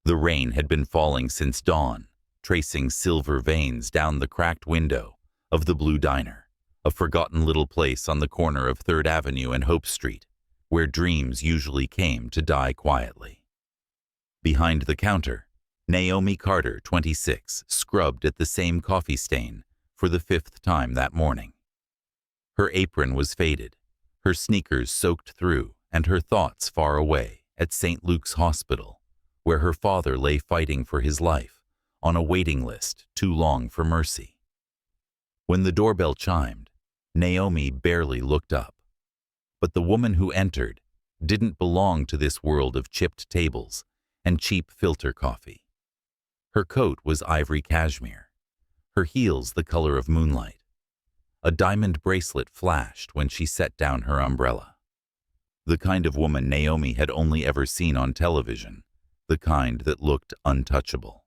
The rain had been falling since dawn, tracing silver veins down the cracked window of the Blue Diner, a forgotten little place on the corner of 3rd Avenue and Hope Street, where dreams usually came to die quietly. Behind the counter, Naomi Carter, 26, scrubbed at the same coffee stain for the 5th time that morning. Her apron was faded, her sneakers soaked through, and her thoughts far away at St. Luke's Hospital, where her father lay fighting for his life on a waiting list too long for mercy. When the doorbell chimed, Naomi barely looked up. But the woman who entered didn't belong to this world of chipped tables and cheap filter coffee. Her coat was ivory cashmere, her heels the color of moonlight. A diamond bracelet flashed when she set down her umbrella. The kind of woman Naomi had only ever seen on television, the kind that looked untouchable.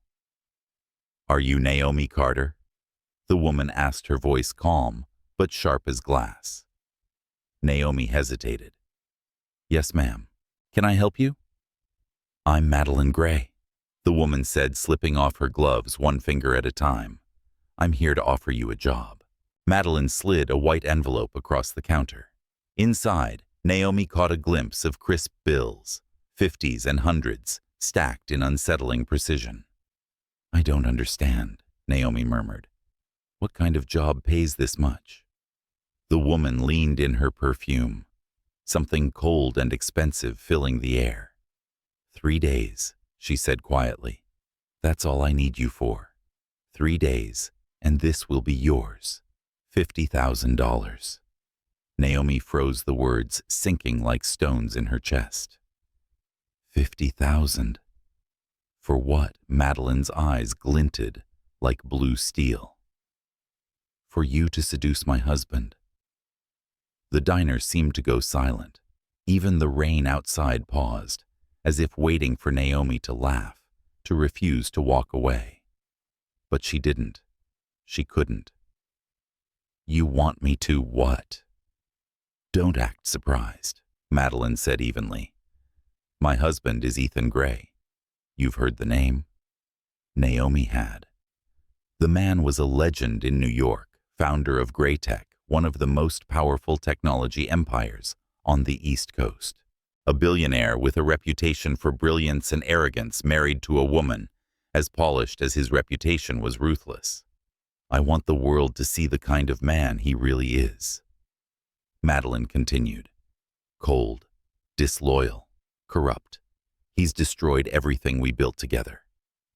"Are you Naomi Carter?" the woman asked, her voice calm but sharp as glass. Naomi hesitated. "Yes, ma'am. Can I help you?" "I'm Madeline Gray," the woman said, slipping off her gloves one finger at a time. "I'm here to offer you a job." Madeline slid a white envelope across the counter. Inside, Naomi caught a glimpse of crisp bills, 50s and 100s, stacked in unsettling precision. "I don't understand," Naomi murmured. "What kind of job pays this much?" The woman leaned in her perfume, something cold and expensive filling the air. 3 days, she said quietly. "That's all I need you for. 3 days, and this will be yours. $50,000. Naomi froze, the words sinking like stones in her chest. 50,000. For what? Madeline's eyes glinted like blue steel. For you to seduce my husband. The diner seemed to go silent. Even the rain outside paused, as if waiting for Naomi to laugh, to refuse to walk away. But she didn't. She couldn't. "You want me to what?" "Don't act surprised," Madeline said evenly. "My husband is Ethan Gray. You've heard the name?" Naomi had. The man was a legend in New York, founder of Gray Tech, one of the most powerful technology empires on the East Coast. A billionaire with a reputation for brilliance and arrogance, married to a woman as polished as his reputation was ruthless. "I want the world to see the kind of man he really is." Madeline continued. "Cold, disloyal, corrupt. He's destroyed everything we built together.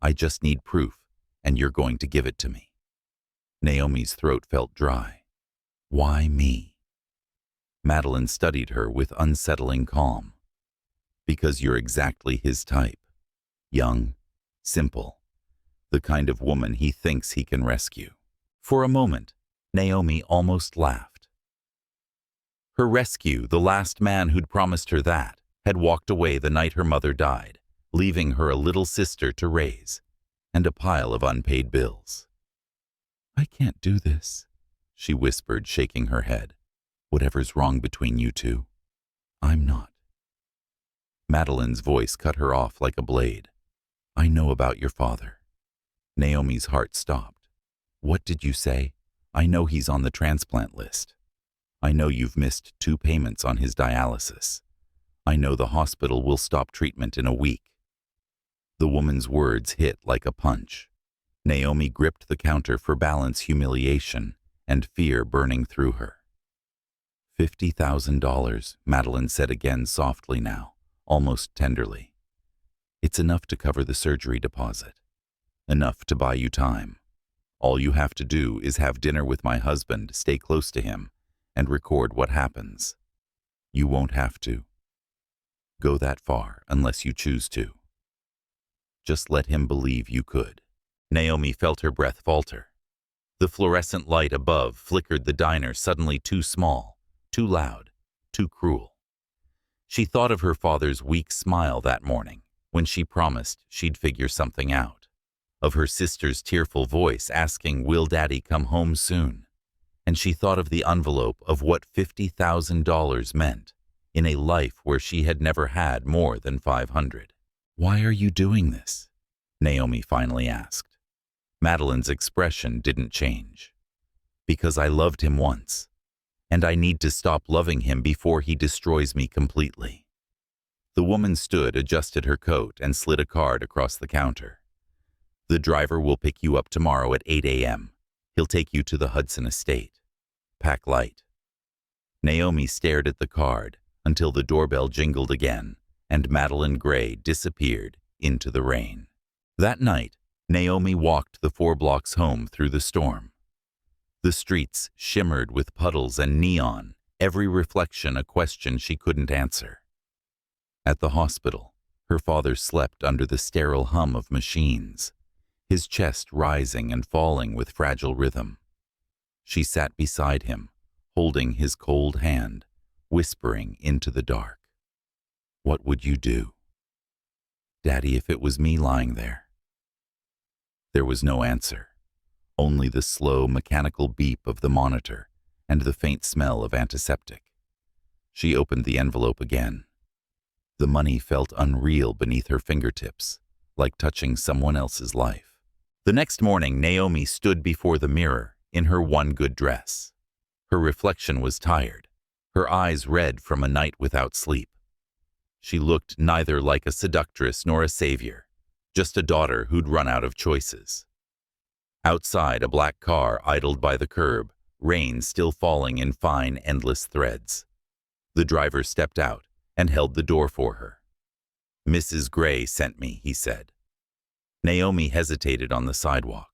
I just need proof, and you're going to give it to me." Naomi's throat felt dry. "Why me?" Madeline studied her with unsettling calm. "Because you're exactly his type. Young, simple, the kind of woman he thinks he can rescue." For a moment, Naomi almost laughed. Her rescue, the last man who'd promised her that, had walked away the night her mother died, leaving her a little sister to raise and a pile of unpaid bills. "I can't do this," she whispered, shaking her head. "Whatever's wrong between you two, I'm not." Madeline's voice cut her off like a blade. "I know about your father." Naomi's heart stopped. "What did you say?" "I know he's on the transplant list. I know you've missed 2 payments on his dialysis. I know the hospital will stop treatment in a week." The woman's words hit like a punch. Naomi gripped the counter for balance, humiliation and fear burning through her. $50,000, Madeline said again, softly now, almost tenderly. "It's enough to cover the surgery deposit. Enough to buy you time. All you have to do is have dinner with my husband, stay close to him, and record what happens. You won't have to go that far unless you choose to. Just let him believe you could." Naomi felt her breath falter. The fluorescent light above flickered the diner, suddenly too small, too loud, too cruel. She thought of her father's weak smile that morning, when she promised she'd figure something out. Of her sister's tearful voice asking, "Will Daddy come home soon?" And she thought of the envelope of what $50,000 meant in a life where she had never had more than 500. "Why are you doing this?" Naomi finally asked. Madeline's expression didn't change. Because I loved him once, and I need to stop loving him before he destroys me completely. The woman stood, adjusted her coat, and slid a card across the counter. The driver will pick you up tomorrow at 8 a.m. He'll take you to the Hudson estate. Pack light. Naomi stared at the card until the doorbell jingled again and Madeline Gray disappeared into the rain. That night, Naomi walked the 4 blocks home through the storm. The streets shimmered with puddles and neon, every reflection a question she couldn't answer. At the hospital, her father slept under the sterile hum of machines, his chest rising and falling with fragile rhythm. She sat beside him, holding his cold hand, whispering into the dark. What would you do? Daddy, if it was me lying there. There was no answer, only the slow, mechanical beep of the monitor and the faint smell of antiseptic. She opened the envelope again. The money felt unreal beneath her fingertips, like touching someone else's life. The next morning, Naomi stood before the mirror in her one good dress. Her reflection was tired, her eyes red from a night without sleep. She looked neither like a seductress nor a savior, just a daughter who'd run out of choices. Outside, a black car idled by the curb, rain still falling in fine, endless threads. The driver stepped out and held the door for her. Mrs. Gray sent me, he said. Naomi hesitated on the sidewalk.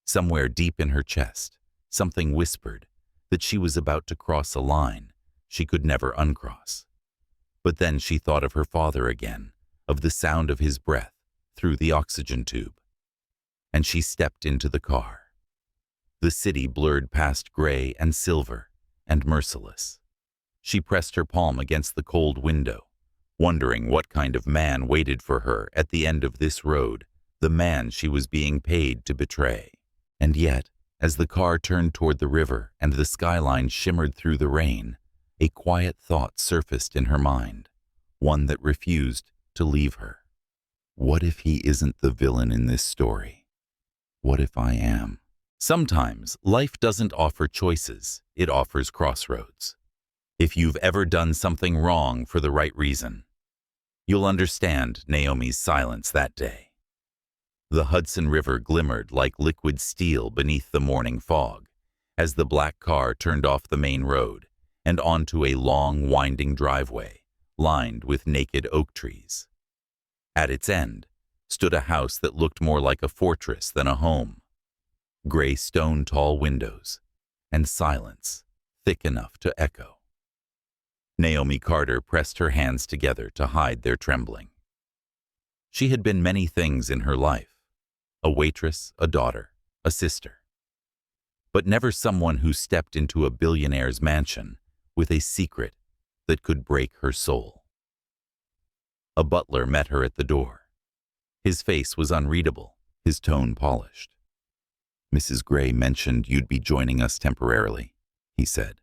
Somewhere deep in her chest, something whispered that she was about to cross a line she could never uncross. But then she thought of her father again, of the sound of his breath through the oxygen tube. And she stepped into the car. The city blurred past gray and silver and merciless. She pressed her palm against the cold window, wondering what kind of man waited for her at the end of this road, the man she was being paid to betray. And yet, as the car turned toward the river and the skyline shimmered through the rain, a quiet thought surfaced in her mind, one that refused to leave her. What if he isn't the villain in this story? What if I am? Sometimes life doesn't offer choices, it offers crossroads. If you've ever done something wrong for the right reason, you'll understand Naomi's silence that day. The Hudson River glimmered like liquid steel beneath the morning fog as the black car turned off the main road and onto a long, winding driveway lined with naked oak trees. At its end stood a house that looked more like a fortress than a home. Gray stone tall windows and silence thick enough to echo. Naomi Carter pressed her hands together to hide their trembling. She had been many things in her life. A waitress, a daughter, a sister. But never someone who stepped into a billionaire's mansion with a secret that could break her soul. A butler met her at the door. His face was unreadable, his tone polished. Mrs. Gray mentioned you'd be joining us temporarily, he said.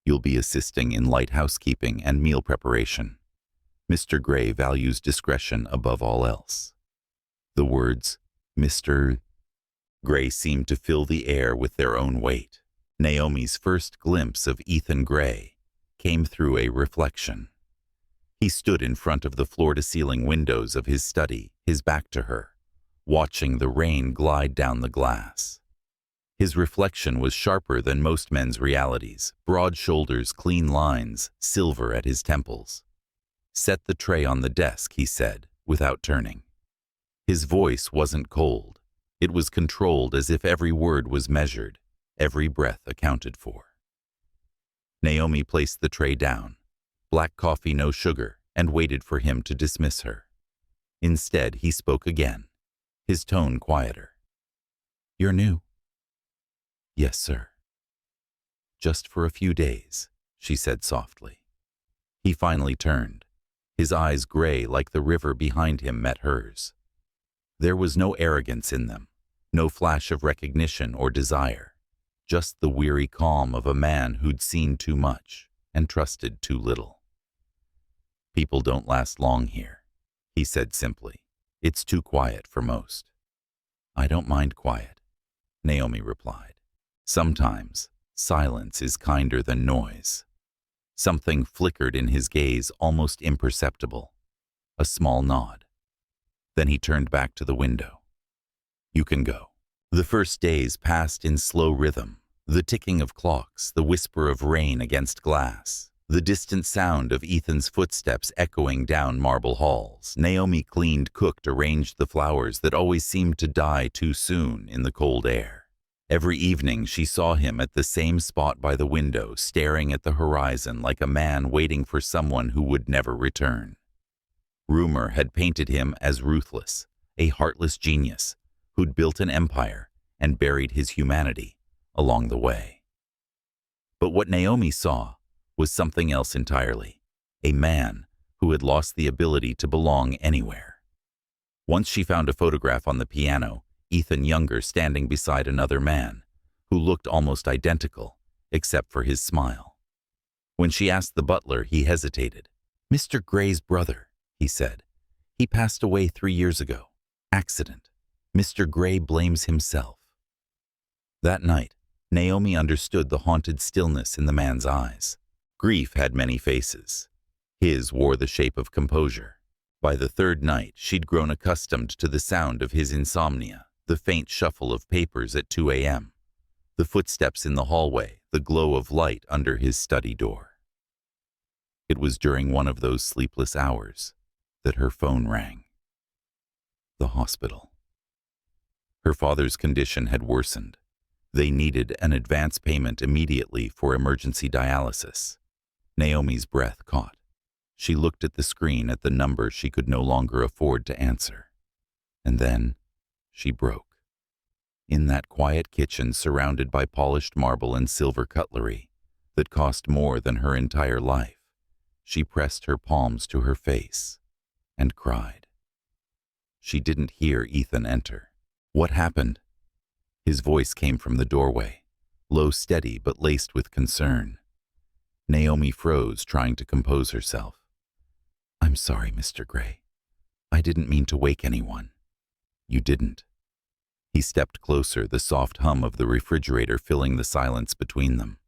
You'll be assisting in light housekeeping and meal preparation. Mr. Gray values discretion above all else. The words, Mr. Gray seemed to fill the air with their own weight. Naomi's first glimpse of Ethan Gray came through a reflection. He stood in front of the floor-to-ceiling windows of his study, his back to her, watching the rain glide down the glass. His reflection was sharper than most men's realities, broad shoulders, clean lines, silver at his temples. Set the tray on the desk, he said, without turning. His voice wasn't cold. It was controlled as if every word was measured, every breath accounted for. Naomi placed the tray down, black coffee, no sugar, and waited for him to dismiss her. Instead, he spoke again, his tone quieter. You're new? Yes, sir. Just for a few days, she said softly. He finally turned. His eyes gray like the river behind him met hers. There was no arrogance in them, no flash of recognition or desire, just the weary calm of a man who'd seen too much and trusted too little. People don't last long here, he said simply. It's too quiet for most." "I don't mind quiet," Naomi replied. "Sometimes silence is kinder than noise." Something flickered in his gaze, almost imperceptible. A small nod. Then he turned back to the window. "You can go." The first days passed in slow rhythm. The ticking of clocks, the whisper of rain against glass, the distant sound of Ethan's footsteps echoing down marble halls. Naomi cleaned, cooked, arranged the flowers that always seemed to die too soon in the cold air. Every evening she saw him at the same spot by the window, staring at the horizon like a man waiting for someone who would never return. Rumor had painted him as ruthless, a heartless genius who'd built an empire and buried his humanity along the way. But what Naomi saw was something else entirely, a man who had lost the ability to belong anywhere. Once she found a photograph on the piano, Ethan younger standing beside another man, who looked almost identical, except for his smile. When she asked the butler, he hesitated. "Mr. Gray's brother," he said. "He passed away 3 years ago. Accident. Mr. Gray blames himself." That night, Naomi understood the haunted stillness in the man's eyes. Grief had many faces. His wore the shape of composure. By the third night, she'd grown accustomed to the sound of his insomnia, the faint shuffle of papers at 2 a.m., the footsteps in the hallway, the glow of light under his study door. It was during one of those sleepless hours that her phone rang. The hospital. Her father's condition had worsened. They needed an advance payment immediately for emergency dialysis. Naomi's breath caught. She looked at the screen at the number she could no longer afford to answer. And then she broke. In that quiet kitchen surrounded by polished marble and silver cutlery that cost more than her entire life, she pressed her palms to her face and cried. She didn't hear Ethan enter. "What happened?" His voice came from the doorway, low, steady, but laced with concern. Naomi froze, trying to compose herself. "I'm sorry, Mr. Gray. I didn't mean to wake anyone." "You didn't." He stepped closer, the soft hum of the refrigerator filling the silence between them.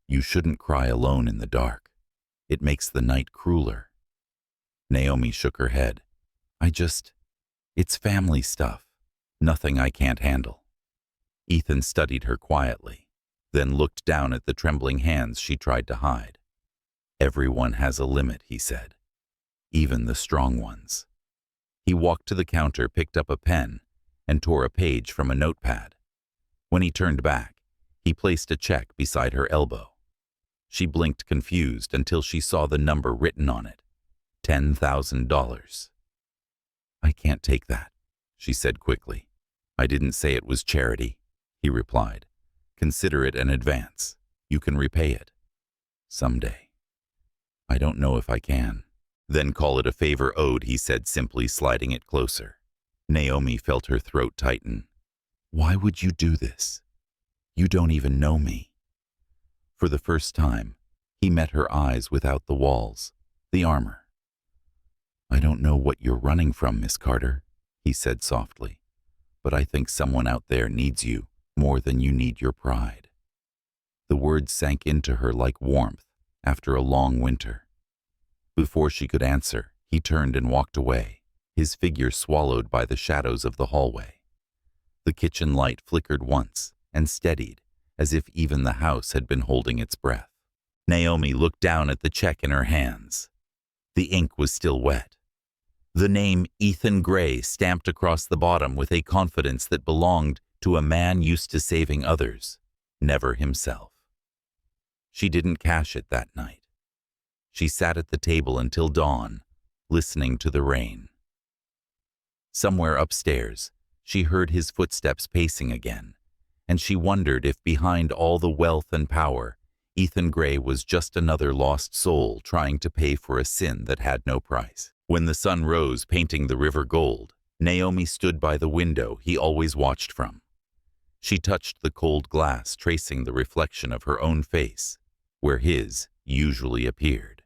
"You shouldn't cry alone in the dark. It makes the night crueler." Naomi shook her head. It's family stuff. Nothing I can't handle." Ethan studied her quietly, then looked down at the trembling hands she tried to hide. "Everyone has a limit," he said. "Even the strong ones." He walked to the counter, picked up a pen, and tore a page from a notepad. When he turned back, he placed a check beside her elbow. She blinked confused until she saw the number written on it. $10,000. "I can't take that," she said quickly. "I didn't say it was charity," he replied. "Consider it an advance. You can repay it. Someday." "I don't know if I can." "Then call it a favor owed," he said simply, sliding it closer. Naomi felt her throat tighten. "Why would you do this? You don't even know me." For the first time, he met her eyes without the walls, the armor. "I don't know what you're running from, Miss Carter," he said softly, "but I think someone out there needs you more than you need your pride." The words sank into her like warmth after a long winter. Before she could answer, he turned and walked away, his figure swallowed by the shadows of the hallway. The kitchen light flickered once and steadied, as if even the house had been holding its breath. Naomi looked down at the check in her hands. The ink was still wet. The name Ethan Gray stamped across the bottom with a confidence that belonged to a man used to saving others, never himself. She didn't cash it that night. She sat at the table until dawn, listening to the rain. Somewhere upstairs, she heard his footsteps pacing again, and she wondered if behind all the wealth and power, Ethan Gray was just another lost soul trying to pay for a sin that had no price. When the sun rose, painting the river gold, Naomi stood by the window he always watched from. She touched the cold glass, tracing the reflection of her own face, where his usually appeared.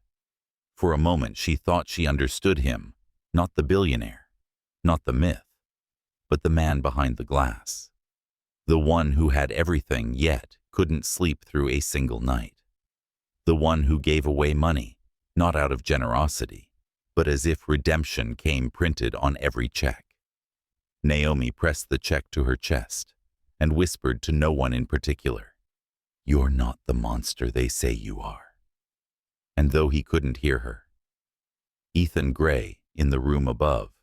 For a moment she thought she understood him, not the billionaire, Not the myth, but the man behind the glass. The one who had everything yet couldn't sleep through a single night. The one who gave away money, not out of generosity, but as if redemption came printed on every check. Naomi pressed the check to her chest and whispered to no one in particular, "You're not the monster they say you are." And though he couldn't hear her, Ethan Gray, in the room above,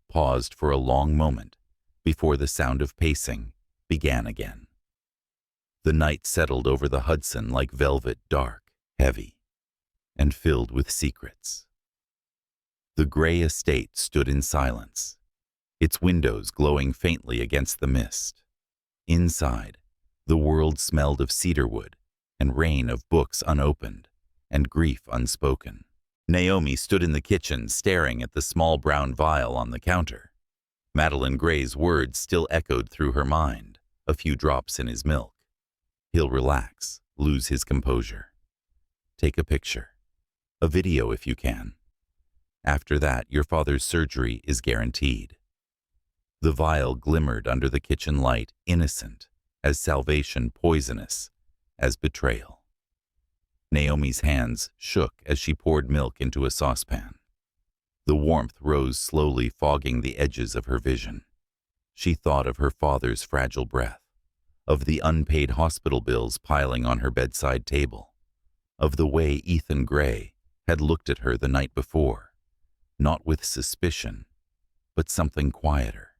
paused for a long moment before the sound of pacing began again. The night settled over the Hudson like velvet, dark, heavy, and filled with secrets. The Gray estate stood in silence, its windows glowing faintly against the mist. Inside, the world smelled of cedarwood and rain of books unopened and grief unspoken. Naomi stood in the kitchen staring at the small brown vial on the counter. Madeline Gray's words still echoed through her mind, a few drops in his milk. He'll relax, lose his composure. Take a picture. A video if you can. After that, your father's surgery is guaranteed. The vial glimmered under the kitchen light, innocent as salvation, poisonous as betrayal. Naomi's hands shook as she poured milk into a saucepan. The warmth rose slowly, fogging the edges of her vision. She thought of her father's fragile breath, of the unpaid hospital bills piling on her bedside table, of the way Ethan Gray had looked at her the night before, not with suspicion, but something quieter,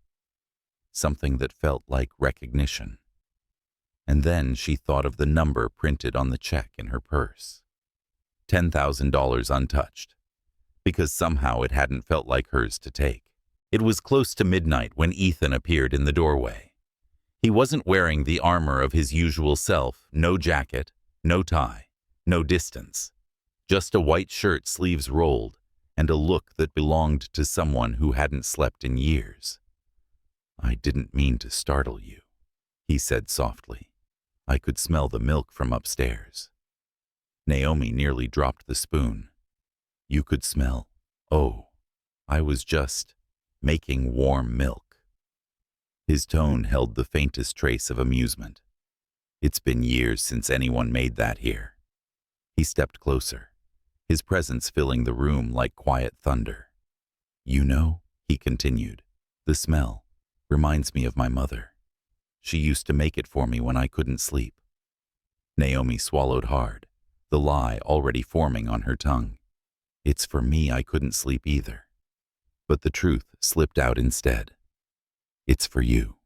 something that felt like recognition. And then she thought of the number printed on the check in her purse. $10,000 untouched, because somehow it hadn't felt like hers to take. It was close to midnight when Ethan appeared in the doorway. He wasn't wearing the armor of his usual self, no jacket, no tie, no distance. Just a white shirt, sleeves rolled, and a look that belonged to someone who hadn't slept in years. "I didn't mean to startle you," he said softly. "I could smell the milk from upstairs." Naomi nearly dropped the spoon. "You could smell? Oh, I was just making warm milk." His tone held the faintest trace of amusement. "It's been years since anyone made that here." He stepped closer, his presence filling the room like quiet thunder. "You know," he continued, "the smell reminds me of my mother. She used to make it for me when I couldn't sleep." Naomi swallowed hard, the lie already forming on her tongue. "It's for me I couldn't sleep either." But the truth slipped out instead. "It's for you."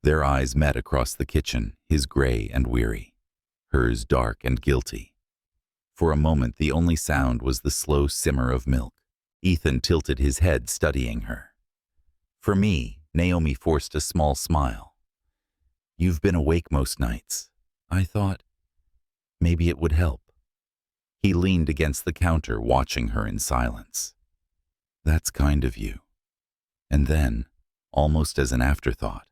Their eyes met across the kitchen, his gray and weary, hers dark and guilty. For a moment, the only sound was the slow simmer of milk. Ethan tilted his head, studying her. "For me," Naomi forced a small smile. "You've been awake most nights. I thought maybe it would help." He leaned against the counter, watching her in silence. "That's kind of you." And then, almost as an afterthought,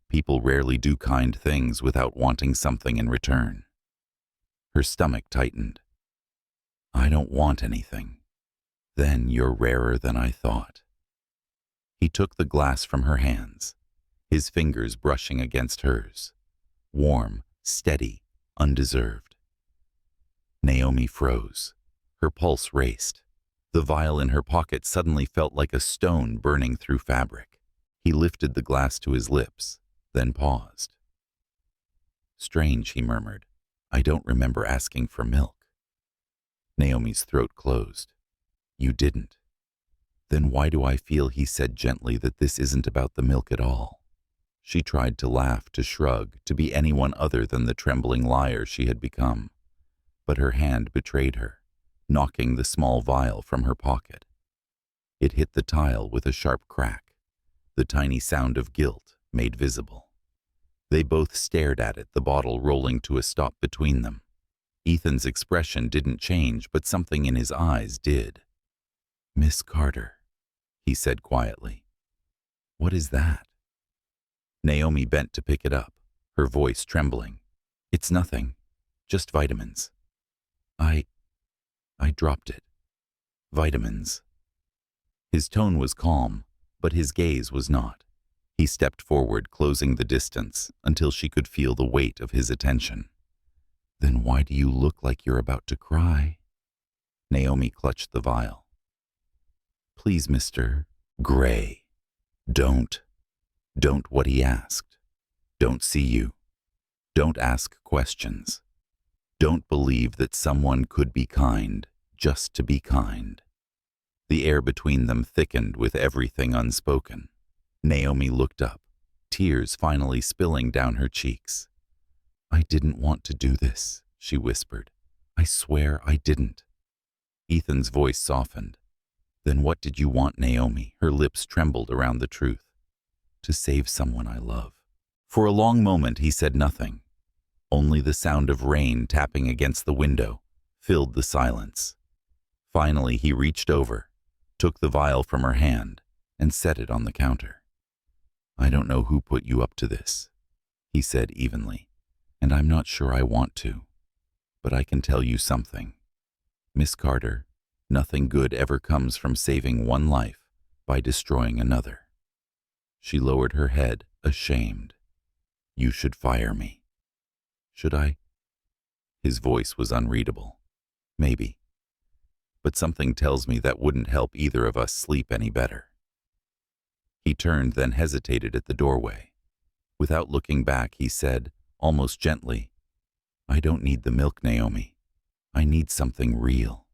"People rarely do kind things without wanting something in return." Her stomach tightened. "I don't want anything." "Then you're rarer than I thought." He took the glass from her hands, his fingers brushing against hers. Warm, steady, undeserved. Naomi froze. Her pulse raced. The vial in her pocket suddenly felt like a stone burning through fabric. He lifted the glass to his lips, then paused. "Strange," he murmured. "I don't remember asking for milk." Naomi's throat closed. "You didn't." "Then why do I feel," he said gently, "that this isn't about the milk at all?" She tried to laugh, to shrug, to be anyone other than the trembling liar she had become. But her hand betrayed her, knocking the small vial from her pocket. It hit the tile with a sharp crack, the tiny sound of guilt made visible. They both stared at it, the bottle rolling to a stop between them. Ethan's expression didn't change, but something in his eyes did. "Miss Carter," he said quietly. "What is that?" Naomi bent to pick it up, her voice trembling. "It's nothing, just vitamins." I dropped it. Vitamins." His tone was calm, but his gaze was not. He stepped forward, closing the distance until she could feel the weight of his attention. "Then why do you look like you're about to cry?" Naomi clutched the vial. "Please, Mr. Gray, don't what he asked. Don't see you. Don't ask questions. Don't believe that someone could be kind just to be kind." The air between them thickened with everything unspoken. Naomi looked up, tears finally spilling down her cheeks. "I didn't want to do this," she whispered. "I swear I didn't." Ethan's voice softened. "Then what did you want, Naomi?" Her lips trembled around the truth. "To save someone I love." For a long moment he said nothing. Only the sound of rain tapping against the window filled the silence. Finally he reached over, took the vial from her hand, and set it on the counter. "I don't know who put you up to this," he said evenly, "and I'm not sure I want to. But I can tell you something. Miss Carter, nothing good ever comes from saving one life by destroying another." She lowered her head, ashamed. "You should fire me." "Should I?" His voice was unreadable. "Maybe. But something tells me that wouldn't help either of us sleep any better." He turned, then hesitated at the doorway. Without looking back, he said, almost gently, "I don't need the milk, Naomi. I need something real."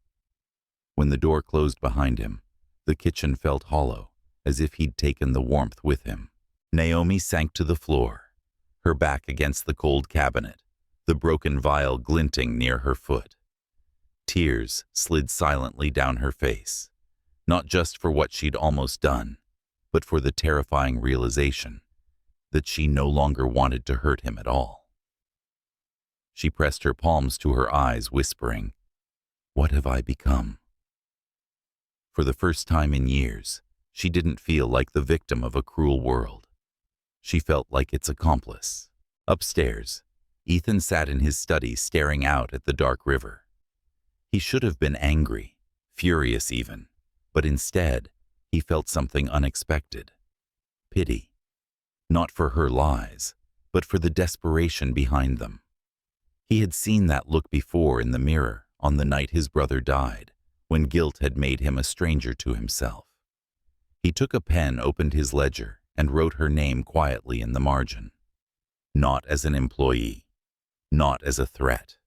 When the door closed behind him, the kitchen felt hollow, as if he'd taken the warmth with him. Naomi sank to the floor, her back against the cold cabinet, the broken vial glinting near her foot. Tears slid silently down her face, not just for what she'd almost done, but for the terrifying realization that she no longer wanted to hurt him at all. She pressed her palms to her eyes, whispering, "What have I become?" For the first time in years, she didn't feel like the victim of a cruel world. She felt like its accomplice. Upstairs, Ethan sat in his study staring out at the dark river. He should have been angry, furious even, but instead, he felt something unexpected. Pity. Not for her lies, but for the desperation behind them. He had seen that look before in the mirror on the night his brother died, when guilt had made him a stranger to himself. He took a pen, opened his ledger, and wrote her name quietly in the margin. Not as an employee, not as a threat,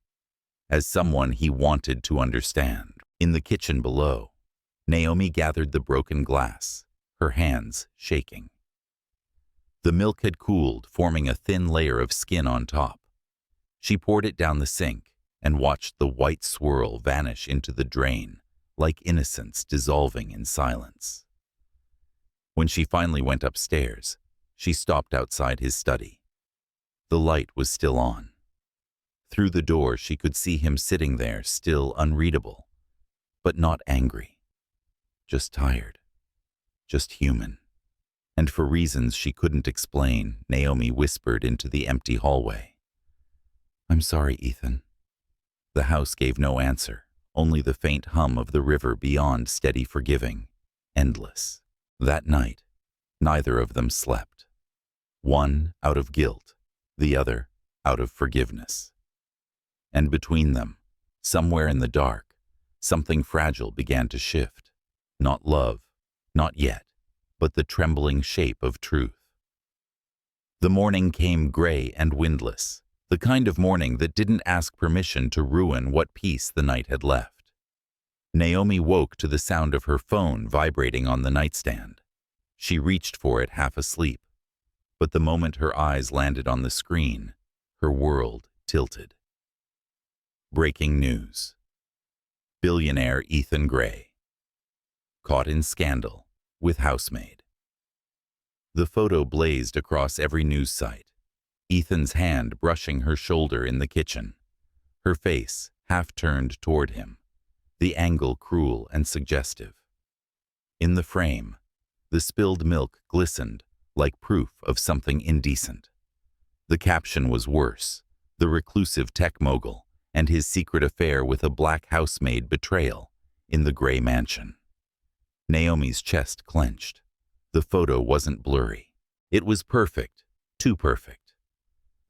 as someone he wanted to understand. In the kitchen below, Naomi gathered the broken glass, her hands shaking. The milk had cooled, forming a thin layer of skin on top. She poured it down the sink and watched the white swirl vanish into the drain, like innocence dissolving in silence. When she finally went upstairs, she stopped outside his study. The light was still on. Through the door, she could see him sitting there, still unreadable, but not angry. Just tired. Just human. And for reasons she couldn't explain, Naomi whispered into the empty hallway, "I'm sorry, Ethan." The house gave no answer, only the faint hum of the river beyond, steady, forgiving, endless. That night, neither of them slept. One out of guilt, the other out of forgiveness. And between them, somewhere in the dark, something fragile began to shift. Not love, not yet, but the trembling shape of truth. The morning came gray and windless, the kind of morning that didn't ask permission to ruin what peace the night had left. Naomi woke to the sound of her phone vibrating on the nightstand. She reached for it, half asleep, but the moment her eyes landed on the screen, her world tilted. Breaking news. Billionaire Ethan Gray caught in scandal with housemaid. The photo blazed across every news site. Ethan's hand brushing her shoulder in the kitchen, her face half turned toward him, the angle cruel and suggestive. In the frame, the spilled milk glistened like proof of something indecent. The caption was worse: the reclusive tech mogul and his secret affair with a black housemaid betrayal in the Gray mansion. Naomi's chest clenched. The photo wasn't blurry. It was perfect, too perfect.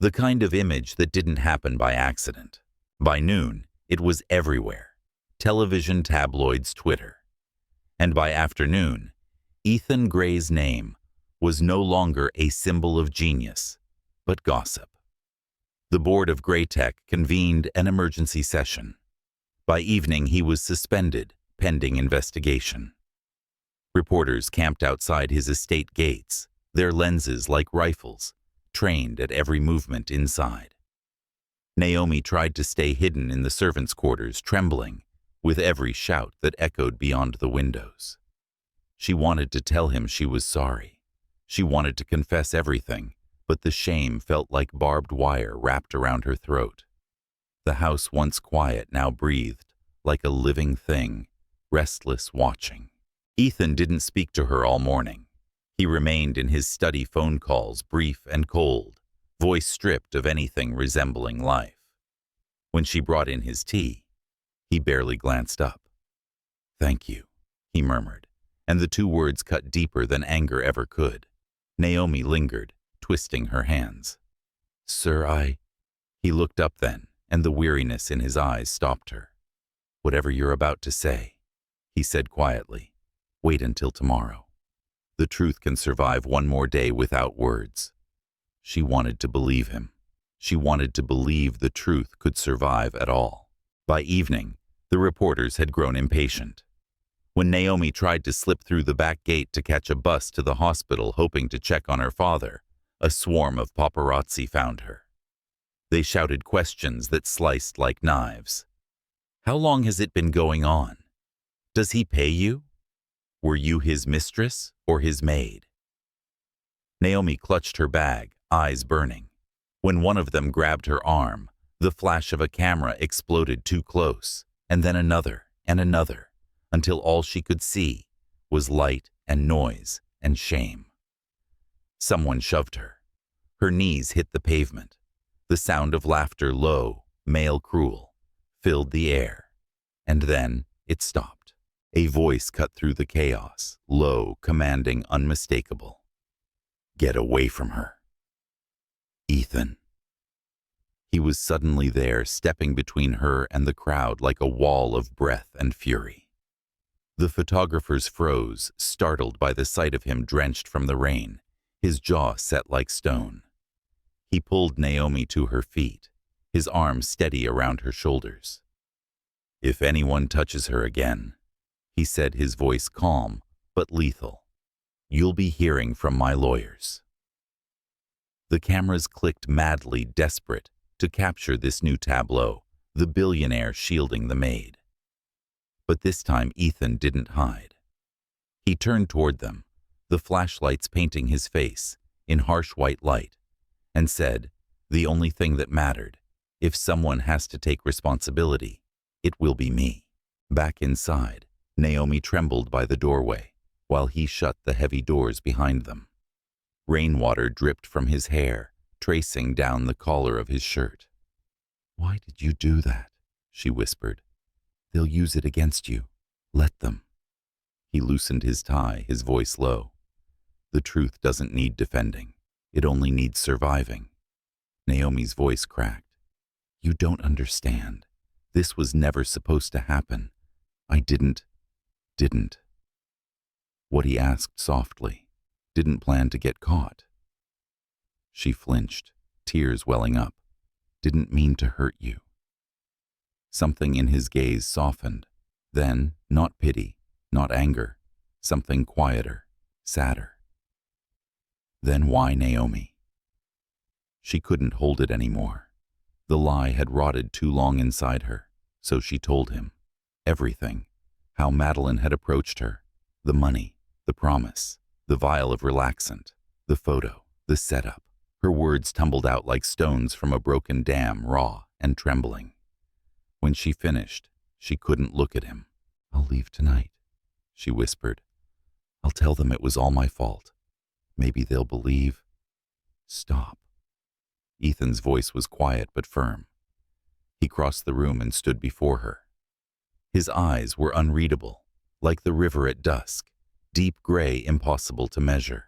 The kind of image that didn't happen by accident. By noon, it was everywhere. Television, tabloids, Twitter. And by afternoon, Ethan Gray's name was no longer a symbol of genius, but gossip. The board of Graytech convened an emergency session. By evening, he was suspended, pending investigation. Reporters camped outside his estate gates, their lenses like rifles, trained at every movement inside. Naomi tried to stay hidden in the servants' quarters, trembling with every shout that echoed beyond the windows. She wanted to tell him she was sorry. She wanted to confess everything, but the shame felt like barbed wire wrapped around her throat. The house, once quiet, now breathed like a living thing, restless, watching. Ethan didn't speak to her all morning. He remained in his study phone calls, brief and cold, voice stripped of anything resembling life. When she brought in his tea, he barely glanced up. "Thank you," he murmured, and the two words cut deeper than anger ever could. Naomi lingered, twisting her hands. "Sir, He looked up then, and the weariness in his eyes stopped her. "Whatever you're about to say," he said quietly, "wait until tomorrow. The truth can survive one more day without words." She wanted to believe him. She wanted to believe the truth could survive at all. By evening, the reporters had grown impatient. When Naomi tried to slip through the back gate to catch a bus to the hospital hoping to check on her father, a swarm of paparazzi found her. They shouted questions that sliced like knives. "How long has it been going on? Does he pay you? Were you his mistress or his maid?" Naomi clutched her bag, eyes burning. When one of them grabbed her arm, the flash of a camera exploded too close, and then another and another, until all she could see was light and noise and shame. Someone shoved her. Her knees hit the pavement. The sound of laughter, low, male cruel, filled the air. And then it stopped. A voice cut through the chaos, low, commanding, unmistakable. "Get away from her." Ethan. He was suddenly there, stepping between her and the crowd like a wall of breath and fury. The photographers froze, startled by the sight of him drenched from the rain, his jaw set like stone. He pulled Naomi to her feet, his arms steady around her shoulders. "If anyone touches her again," he said, his voice calm but lethal, "you'll be hearing from my lawyers." The cameras clicked madly, desperate to capture this new tableau, the billionaire shielding the maid. But this time Ethan didn't hide. He turned toward them, the flashlights painting his face in harsh white light, and said, "The only thing that mattered, if someone has to take responsibility, it will be me." Back inside, Naomi trembled by the doorway, while he shut the heavy doors behind them. Rainwater dripped from his hair, tracing down the collar of his shirt. "Why did you do that?" she whispered. "They'll use it against you. Let them." He loosened his tie, his voice low. "The truth doesn't need defending. It only needs surviving." Naomi's voice cracked. "You don't understand. This was never supposed to happen. I didn't. What he asked softly. Didn't plan to get caught." She flinched, tears welling up. "Didn't mean to hurt you." Something in his gaze softened. Then, not pity, not anger, something quieter, sadder. "Then why, Naomi?" She couldn't hold it anymore. The lie had rotted too long inside her, so she told him. Everything. How Madeline had approached her. The money, the promise, the vial of relaxant, the photo, the setup. Her words tumbled out like stones from a broken dam, raw and trembling. When she finished, she couldn't look at him. "I'll leave tonight," she whispered. "I'll tell them it was all my fault. Maybe they'll believe." "Stop." Ethan's voice was quiet but firm. He crossed the room and stood before her. His eyes were unreadable, like the river at dusk, deep gray impossible to measure.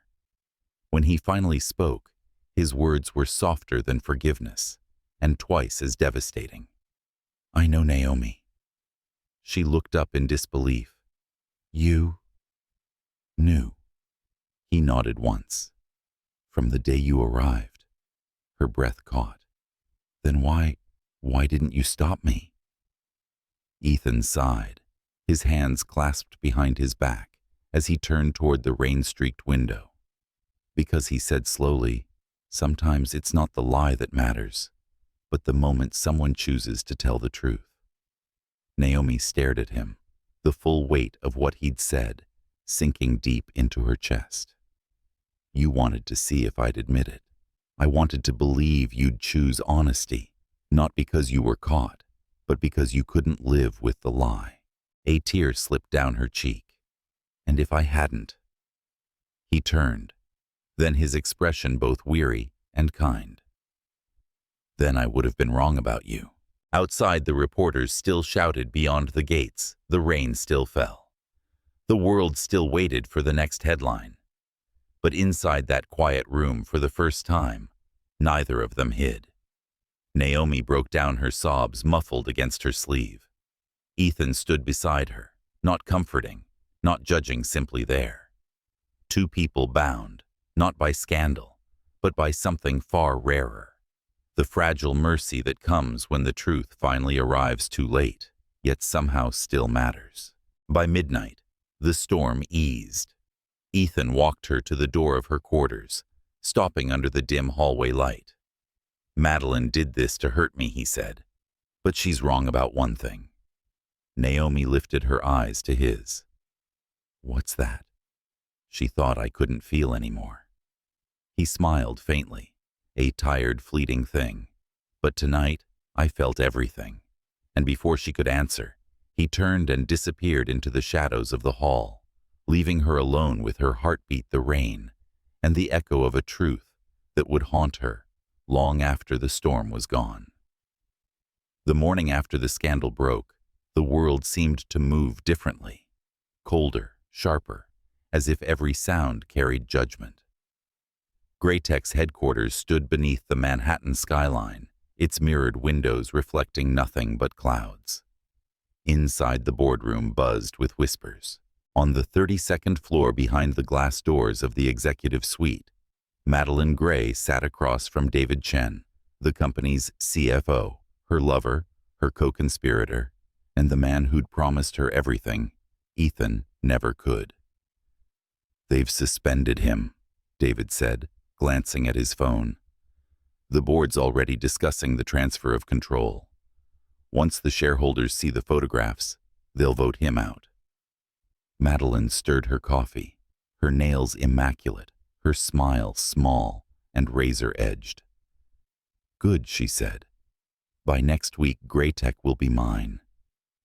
When he finally spoke, his words were softer than forgiveness, and twice as devastating. "I know Naomi." She looked up in disbelief. "You knew?" He nodded once. "From the day you arrived." Her breath caught. "Then why didn't you stop me?" Ethan sighed, his hands clasped behind his back as he turned toward the rain-streaked window. "Because," he said slowly, "sometimes it's not the lie that matters, but the moment someone chooses to tell the truth." Naomi stared at him, the full weight of what he'd said sinking deep into her chest. "You wanted to see if I'd admit it. I wanted to believe you'd choose honesty, not because you were caught, but because you couldn't live with the lie." A tear slipped down her cheek. "And if I hadn't?" He turned, then his expression both weary and kind. "Then I would have been wrong about you." Outside, the reporters still shouted beyond the gates. The rain still fell. The world still waited for the next headline. But inside that quiet room, for the first time, neither of them hid. Naomi broke down her sobs, muffled against her sleeve. Ethan stood beside her, not comforting, not judging, simply there. Two people bound, not by scandal, but by something far rarer. The fragile mercy that comes when the truth finally arrives too late, yet somehow still matters. By midnight, the storm eased. Ethan walked her to the door of her quarters, stopping under the dim hallway light. "Madeline did this to hurt me," he said, "but she's wrong about one thing." Naomi lifted her eyes to his. "What's that?" She thought I couldn't feel anymore. He smiled faintly, a tired, fleeting thing. "But tonight, I felt everything." And before she could answer, he turned and disappeared into the shadows of the hall, leaving her alone with her heartbeat, the rain, and the echo of a truth that would haunt her long after the storm was gone. The morning after the scandal broke, the world seemed to move differently, colder, sharper, as if every sound carried judgment. Graytech's headquarters stood beneath the Manhattan skyline, its mirrored windows reflecting nothing but clouds. Inside, the boardroom buzzed with whispers. On the 32nd floor, behind the glass doors of the executive suite, Madeline Gray sat across from David Chen, the company's CFO, her lover, her co-conspirator, and the man who'd promised her everything Ethan never could. "They've suspended him," David said, glancing at his phone. "The board's already discussing the transfer of control. Once the shareholders see the photographs, they'll vote him out." Madeline stirred her coffee, her nails immaculate, her smile small and razor-edged. "Good," she said. "By next week, Graytech will be mine,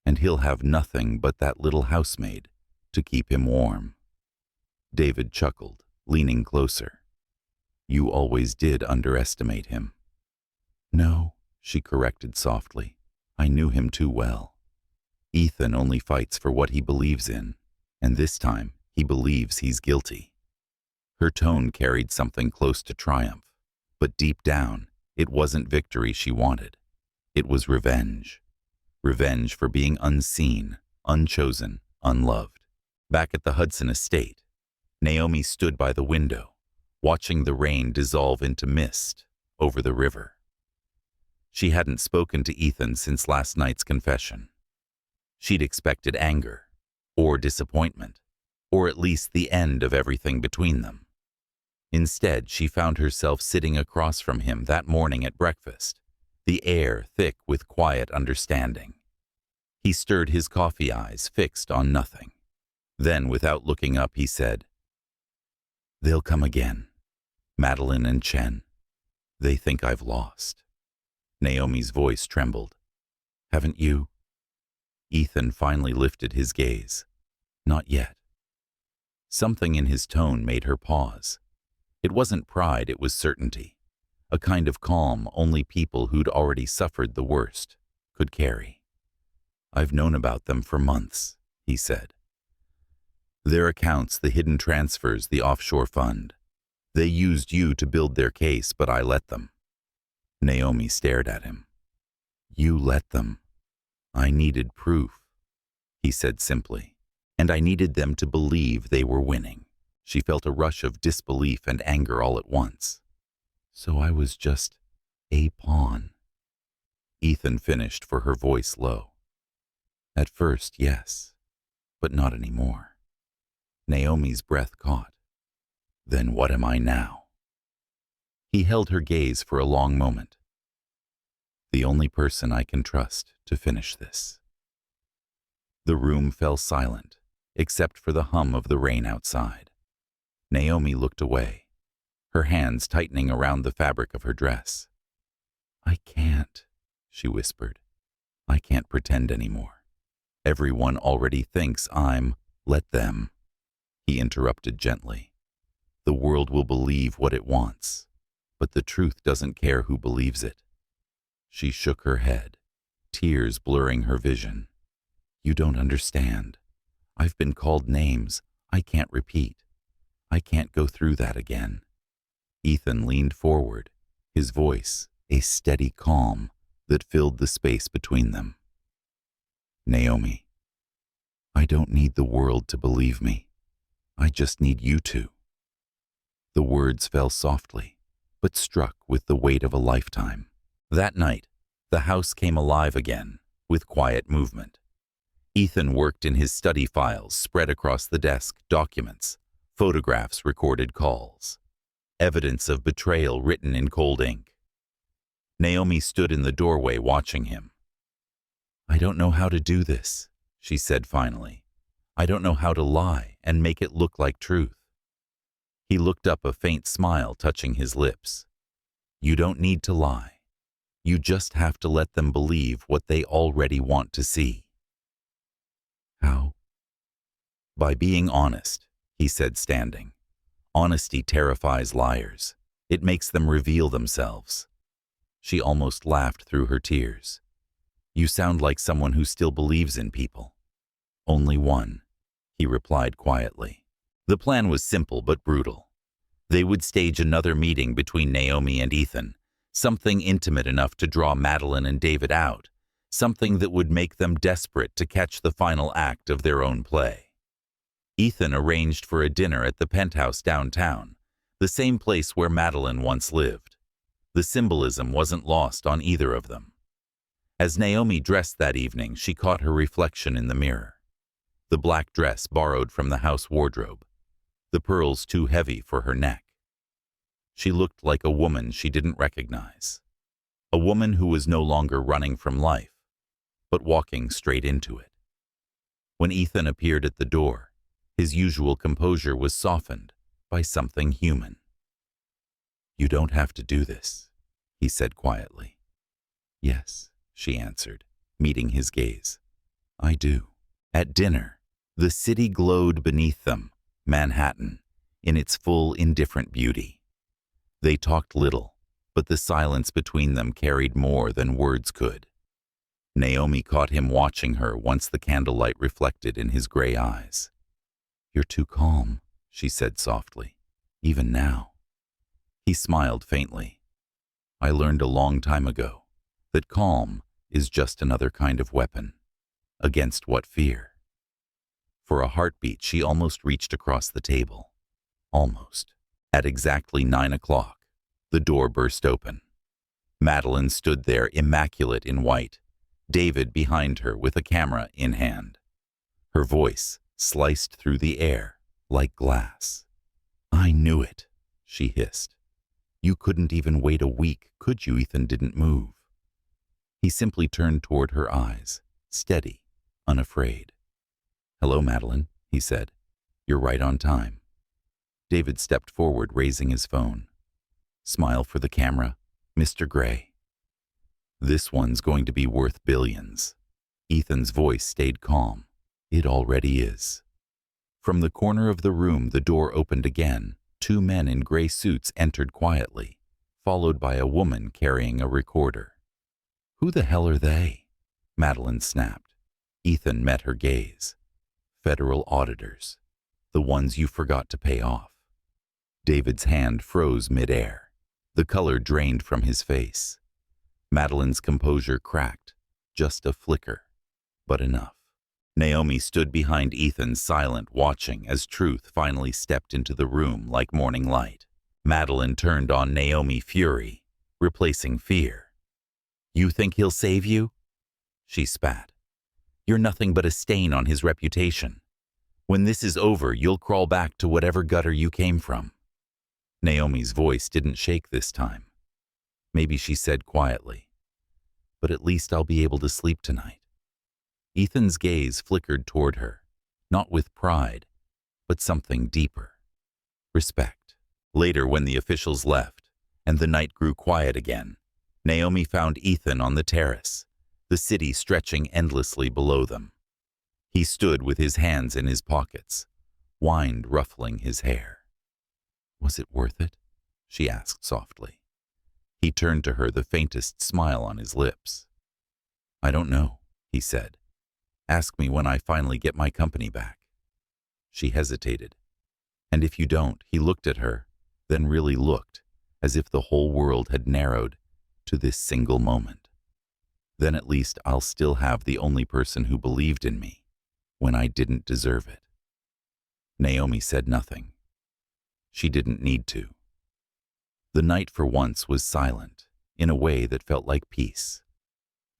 and he'll have nothing but that little housemaid to keep him warm." David chuckled, leaning closer. "You always did underestimate him." "No," she corrected softly. "I knew him too well. Ethan only fights for what he believes in, and this time he believes he's guilty." Her tone carried something close to triumph, but deep down, it wasn't victory she wanted. It was revenge. Revenge for being unseen, unchosen, unloved. Back at the Hudson estate, Naomi stood by the window, watching the rain dissolve into mist over the river. She hadn't spoken to Ethan since last night's confession. She'd expected anger, or disappointment, or at least the end of everything between them. Instead, she found herself sitting across from him that morning at breakfast, the air thick with quiet understanding. He stirred his coffee, eyes fixed on nothing. Then, without looking up, he said, "They'll come again. Madeline and Chen. They think I've lost." Naomi's voice trembled. "Haven't you?" Ethan finally lifted his gaze. "Not yet." Something in his tone made her pause. It wasn't pride, it was certainty, a kind of calm only people who'd already suffered the worst could carry. "I've known about them for months," he said. Their accounts, the hidden transfers, the offshore fund. They used you to build their case, but I let them. Naomi stared at him. You let them. I needed proof, he said simply, and I needed them to believe they were winning. She felt a rush of disbelief and anger all at once. So I was just a pawn. Ethan finished, for her voice low. At first, yes, but not anymore. Naomi's breath caught. Then what am I now? He held her gaze for a long moment. The only person I can trust to finish this. The room fell silent, except for the hum of the rain outside. Naomi looked away, her hands tightening around the fabric of her dress. I can't, she whispered. I can't pretend anymore. Everyone already thinks I'm, let them. He interrupted gently. The world will believe what it wants, but the truth doesn't care who believes it. She shook her head, tears blurring her vision. You don't understand. I've been called names I can't repeat. I can't go through that again. Ethan leaned forward, his voice a steady calm that filled the space between them. Naomi, I don't need the world to believe me. I just need you to. The words fell softly, but struck with the weight of a lifetime. That night, the house came alive again, with quiet movement. Ethan worked in his study files spread across the desk, documents, photographs, recorded calls, evidence of betrayal written in cold ink. Naomi stood in the doorway watching him. I don't know how to do this, she said finally. I don't know how to lie and make it look like truth. He looked up, a faint smile touching his lips. You don't need to lie. You just have to let them believe what they already want to see. How? By being honest, he said, standing. Honesty terrifies liars. It makes them reveal themselves. She almost laughed through her tears. You sound like someone who still believes in people. Only one, he replied quietly. The plan was simple but brutal. They would stage another meeting between Naomi and Ethan, something intimate enough to draw Madeline and David out, something that would make them desperate to catch the final act of their own play. Ethan arranged for a dinner at the penthouse downtown, the same place where Madeline once lived. The symbolism wasn't lost on either of them. As Naomi dressed that evening, she caught her reflection in the mirror. The black dress borrowed from the house wardrobe, the pearls too heavy for her neck. She looked like a woman she didn't recognize, a woman who was no longer running from life, but walking straight into it. When Ethan appeared at the door, his usual composure was softened by something human. You don't have to do this, he said quietly. Yes, she answered, meeting his gaze. I do. At dinner, the city glowed beneath them, Manhattan, in its full, indifferent beauty. They talked little, but the silence between them carried more than words could. Naomi caught him watching her once the candlelight reflected in his gray eyes. You're too calm, she said softly, even now. He smiled faintly. I learned a long time ago that calm is just another kind of weapon. Against what fear? For a heartbeat, she almost reached across the table. Almost. At exactly 9 o'clock, the door burst open. Madeline stood there, immaculate in white, David behind her with a camera in hand. Her voice sliced through the air like glass. I knew it, she hissed. You couldn't even wait a week, could you? Ethan didn't move. He simply turned toward her eyes, steady, unafraid. Hello, Madeline, he said. You're right on time. David stepped forward, raising his phone. Smile for the camera, Mr. Gray. This one's going to be worth billions. Ethan's voice stayed calm. It already is. From the corner of the room, the door opened again. 2 men in gray suits entered quietly, followed by a woman carrying a recorder. Who the hell are they? Madeline snapped. Ethan met her gaze. Federal auditors. The ones you forgot to pay off. David's hand froze mid-air. The color drained from his face. Madeline's composure cracked. Just a flicker, but enough. Naomi stood behind Ethan, silent, watching as truth finally stepped into the room like morning light. Madeline turned on Naomi, fury, replacing fear. "You think he'll save you?" she spat. "You're nothing but a stain on his reputation. When this is over, you'll crawl back to whatever gutter you came from." Naomi's voice didn't shake this time. Maybe she said quietly, "But at least I'll be able to sleep tonight." Ethan's gaze flickered toward her, not with pride, but something deeper. Respect. Later, when the officials left, and the night grew quiet again, Naomi found Ethan on the terrace, the city stretching endlessly below them. He stood with his hands in his pockets, wind ruffling his hair. "Was it worth it?" she asked softly. He turned to her, the faintest smile on his lips. "I don't know," he said. "Ask me when I finally get my company back." She hesitated. "And if you don't," he looked at her, then really looked, as if the whole world had narrowed to this single moment. "Then at least I'll still have the only person who believed in me when I didn't deserve it." Naomi said nothing. She didn't need to. The night for once was silent, in a way that felt like peace.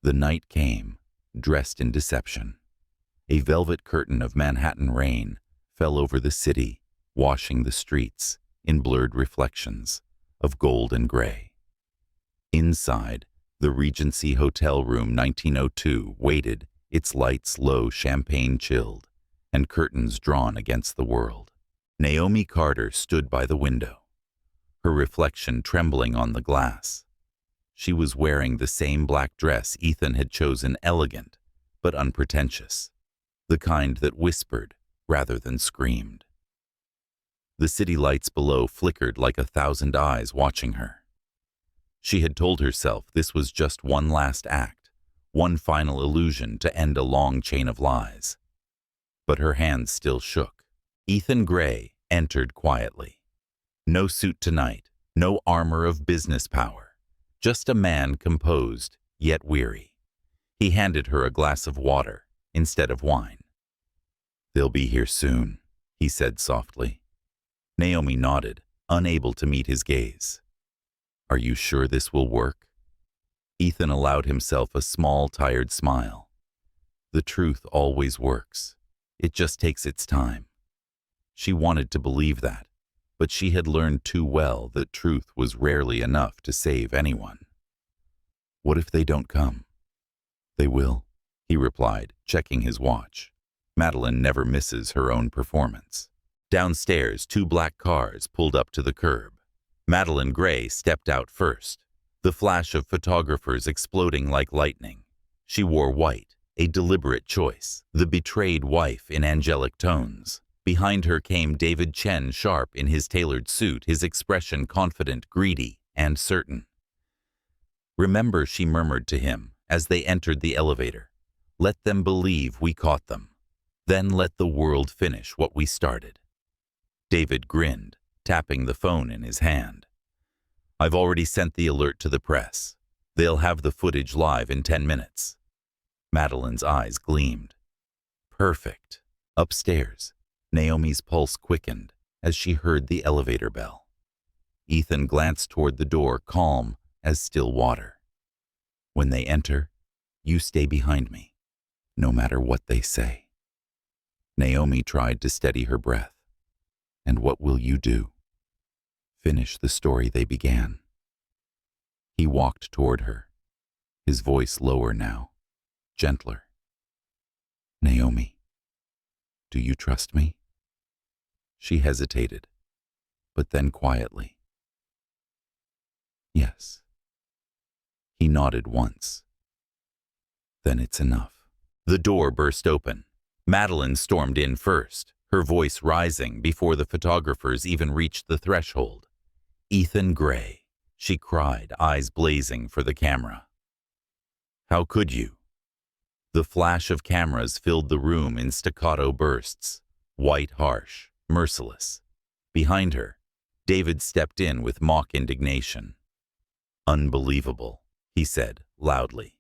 The night came, dressed in deception. A velvet curtain of Manhattan rain fell over the city, washing the streets in blurred reflections of gold and gray. Inside, the Regency Hotel Room 1902 waited, its lights low, champagne chilled, and curtains drawn against the world. Naomi Carter stood by the window, her reflection trembling on the glass. She was wearing the same black dress Ethan had chosen, elegant but unpretentious, the kind that whispered rather than screamed. The city lights below flickered like 1,000 eyes watching her. She had told herself this was just one last act, one final illusion to end a long chain of lies. But her hands still shook. Ethan Gray entered quietly. No suit tonight, no armor of business power, just a man composed yet weary. He handed her a glass of water instead of wine. "They'll be here soon," he said softly. Naomi nodded, unable to meet his gaze. "Are you sure this will work?" Ethan allowed himself a small, tired smile. The truth always works. It just takes its time. She wanted to believe that, but she had learned too well that truth was rarely enough to save anyone. "What if they don't come?" "They will," he replied, checking his watch. Madeline never misses her own performance. Downstairs, 2 black cars pulled up to the curb. Madeline Gray stepped out first, the flash of photographers exploding like lightning. She wore white, a deliberate choice, the betrayed wife in angelic tones. Behind her came David Chen, sharp in his tailored suit, his expression confident, greedy, and certain. "Remember," she murmured to him as they entered the elevator. "Let them believe we caught them. Then let the world finish what we started." David grinned, tapping the phone in his hand. "I've already sent the alert to the press. They'll have the footage live in 10 minutes. Madeline's eyes gleamed. "Perfect." Upstairs, Naomi's pulse quickened as she heard the elevator bell. Ethan glanced toward the door, calm as still water. "When they enter, you stay behind me, no matter what they say." Naomi tried to steady her breath. "And what will you do?" "Finish the story they began." He walked toward her, his voice lower now, gentler. "Naomi, do you trust me?" She hesitated, but then quietly, "Yes." He nodded once. "Then it's enough." The door burst open. Madeline stormed in first, her voice rising before the photographers even reached the threshold. "Ethan Gray," she cried, eyes blazing for the camera. "How could you?" The flash of cameras filled the room in staccato bursts, white harsh, merciless. Behind her, David stepped in with mock indignation. "Unbelievable," he said loudly.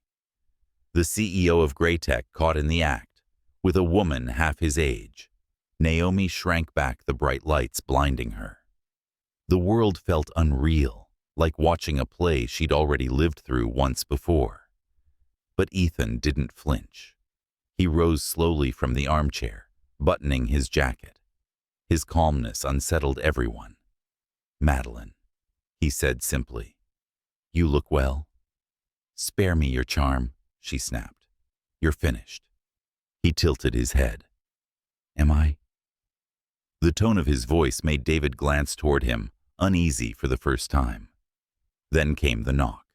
The CEO of Greytech caught in the act, with a woman half his age. Naomi shrank back, the bright lights blinding her. The world felt unreal, like watching a play she'd already lived through once before. But Ethan didn't flinch. He rose slowly from the armchair, buttoning his jacket. His calmness unsettled everyone. "Madeline," he said simply, "you look well." "Spare me your charm," she snapped. "You're finished." He tilted his head. "Am I?" The tone of his voice made David glance toward him, uneasy for the first time. Then came the knock.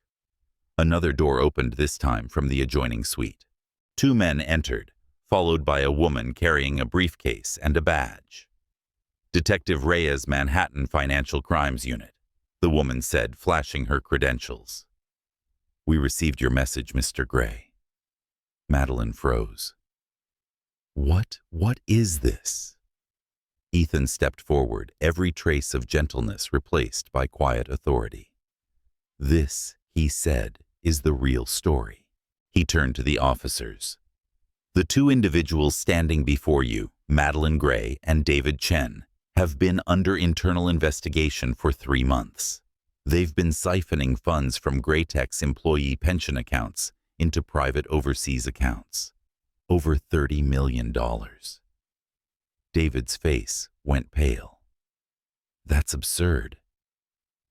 Another door opened, this time from the adjoining suite. 2 men entered, followed by a woman carrying a briefcase and a badge. "Detective Reyes, Manhattan Financial Crimes Unit," the woman said, flashing her credentials. "We received your message, Mr. Gray." Madeline froze. What is this?" Ethan stepped forward, every trace of gentleness replaced by quiet authority. "This," he said, "is the real story." He turned to the officers. "The 2 individuals standing before you, Madeline Gray and David Chen, have been under internal investigation for 3 months. They've been siphoning funds from Greytech's employee pension accounts into private overseas accounts. Over $30 million. David's face went pale. "That's absurd."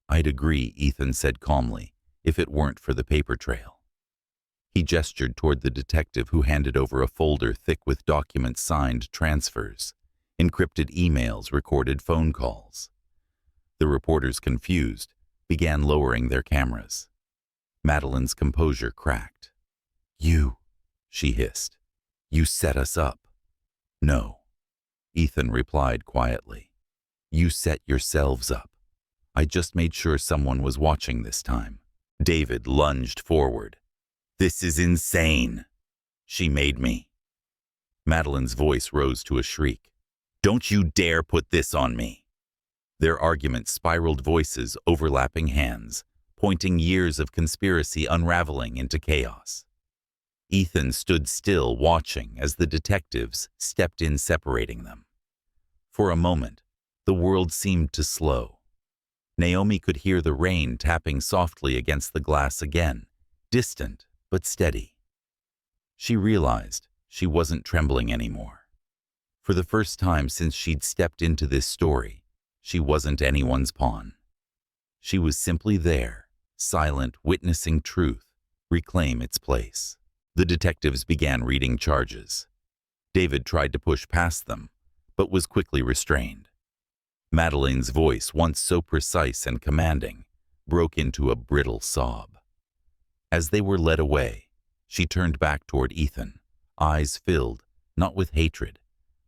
"I'd agree," Ethan said calmly, "if it weren't for the paper trail." He gestured toward the detective, who handed over a folder thick with documents, signed transfers, encrypted emails, recorded phone calls. The reporters, confused, began lowering their cameras. Madeline's composure cracked. "You," she hissed, "you set us up." "No," Ethan replied quietly. "You set yourselves up. I just made sure someone was watching this time." David lunged forward. "This is insane. She made me." Madeline's voice rose to a shriek. "Don't you dare put this on me." Their argument spiraled, voices overlapping, hands pointing, years of conspiracy unraveling into chaos. Ethan stood still, watching as the detectives stepped in, separating them. For a moment, the world seemed to slow. Naomi could hear the rain tapping softly against the glass again, distant but steady. She realized she wasn't trembling anymore. For the first time since she'd stepped into this story, she wasn't anyone's pawn. She was simply there, silent, witnessing truth reclaim its place. The detectives began reading charges. David tried to push past them, but was quickly restrained. Madeline's voice, once so precise and commanding, broke into a brittle sob. As they were led away, she turned back toward Ethan, eyes filled, not with hatred,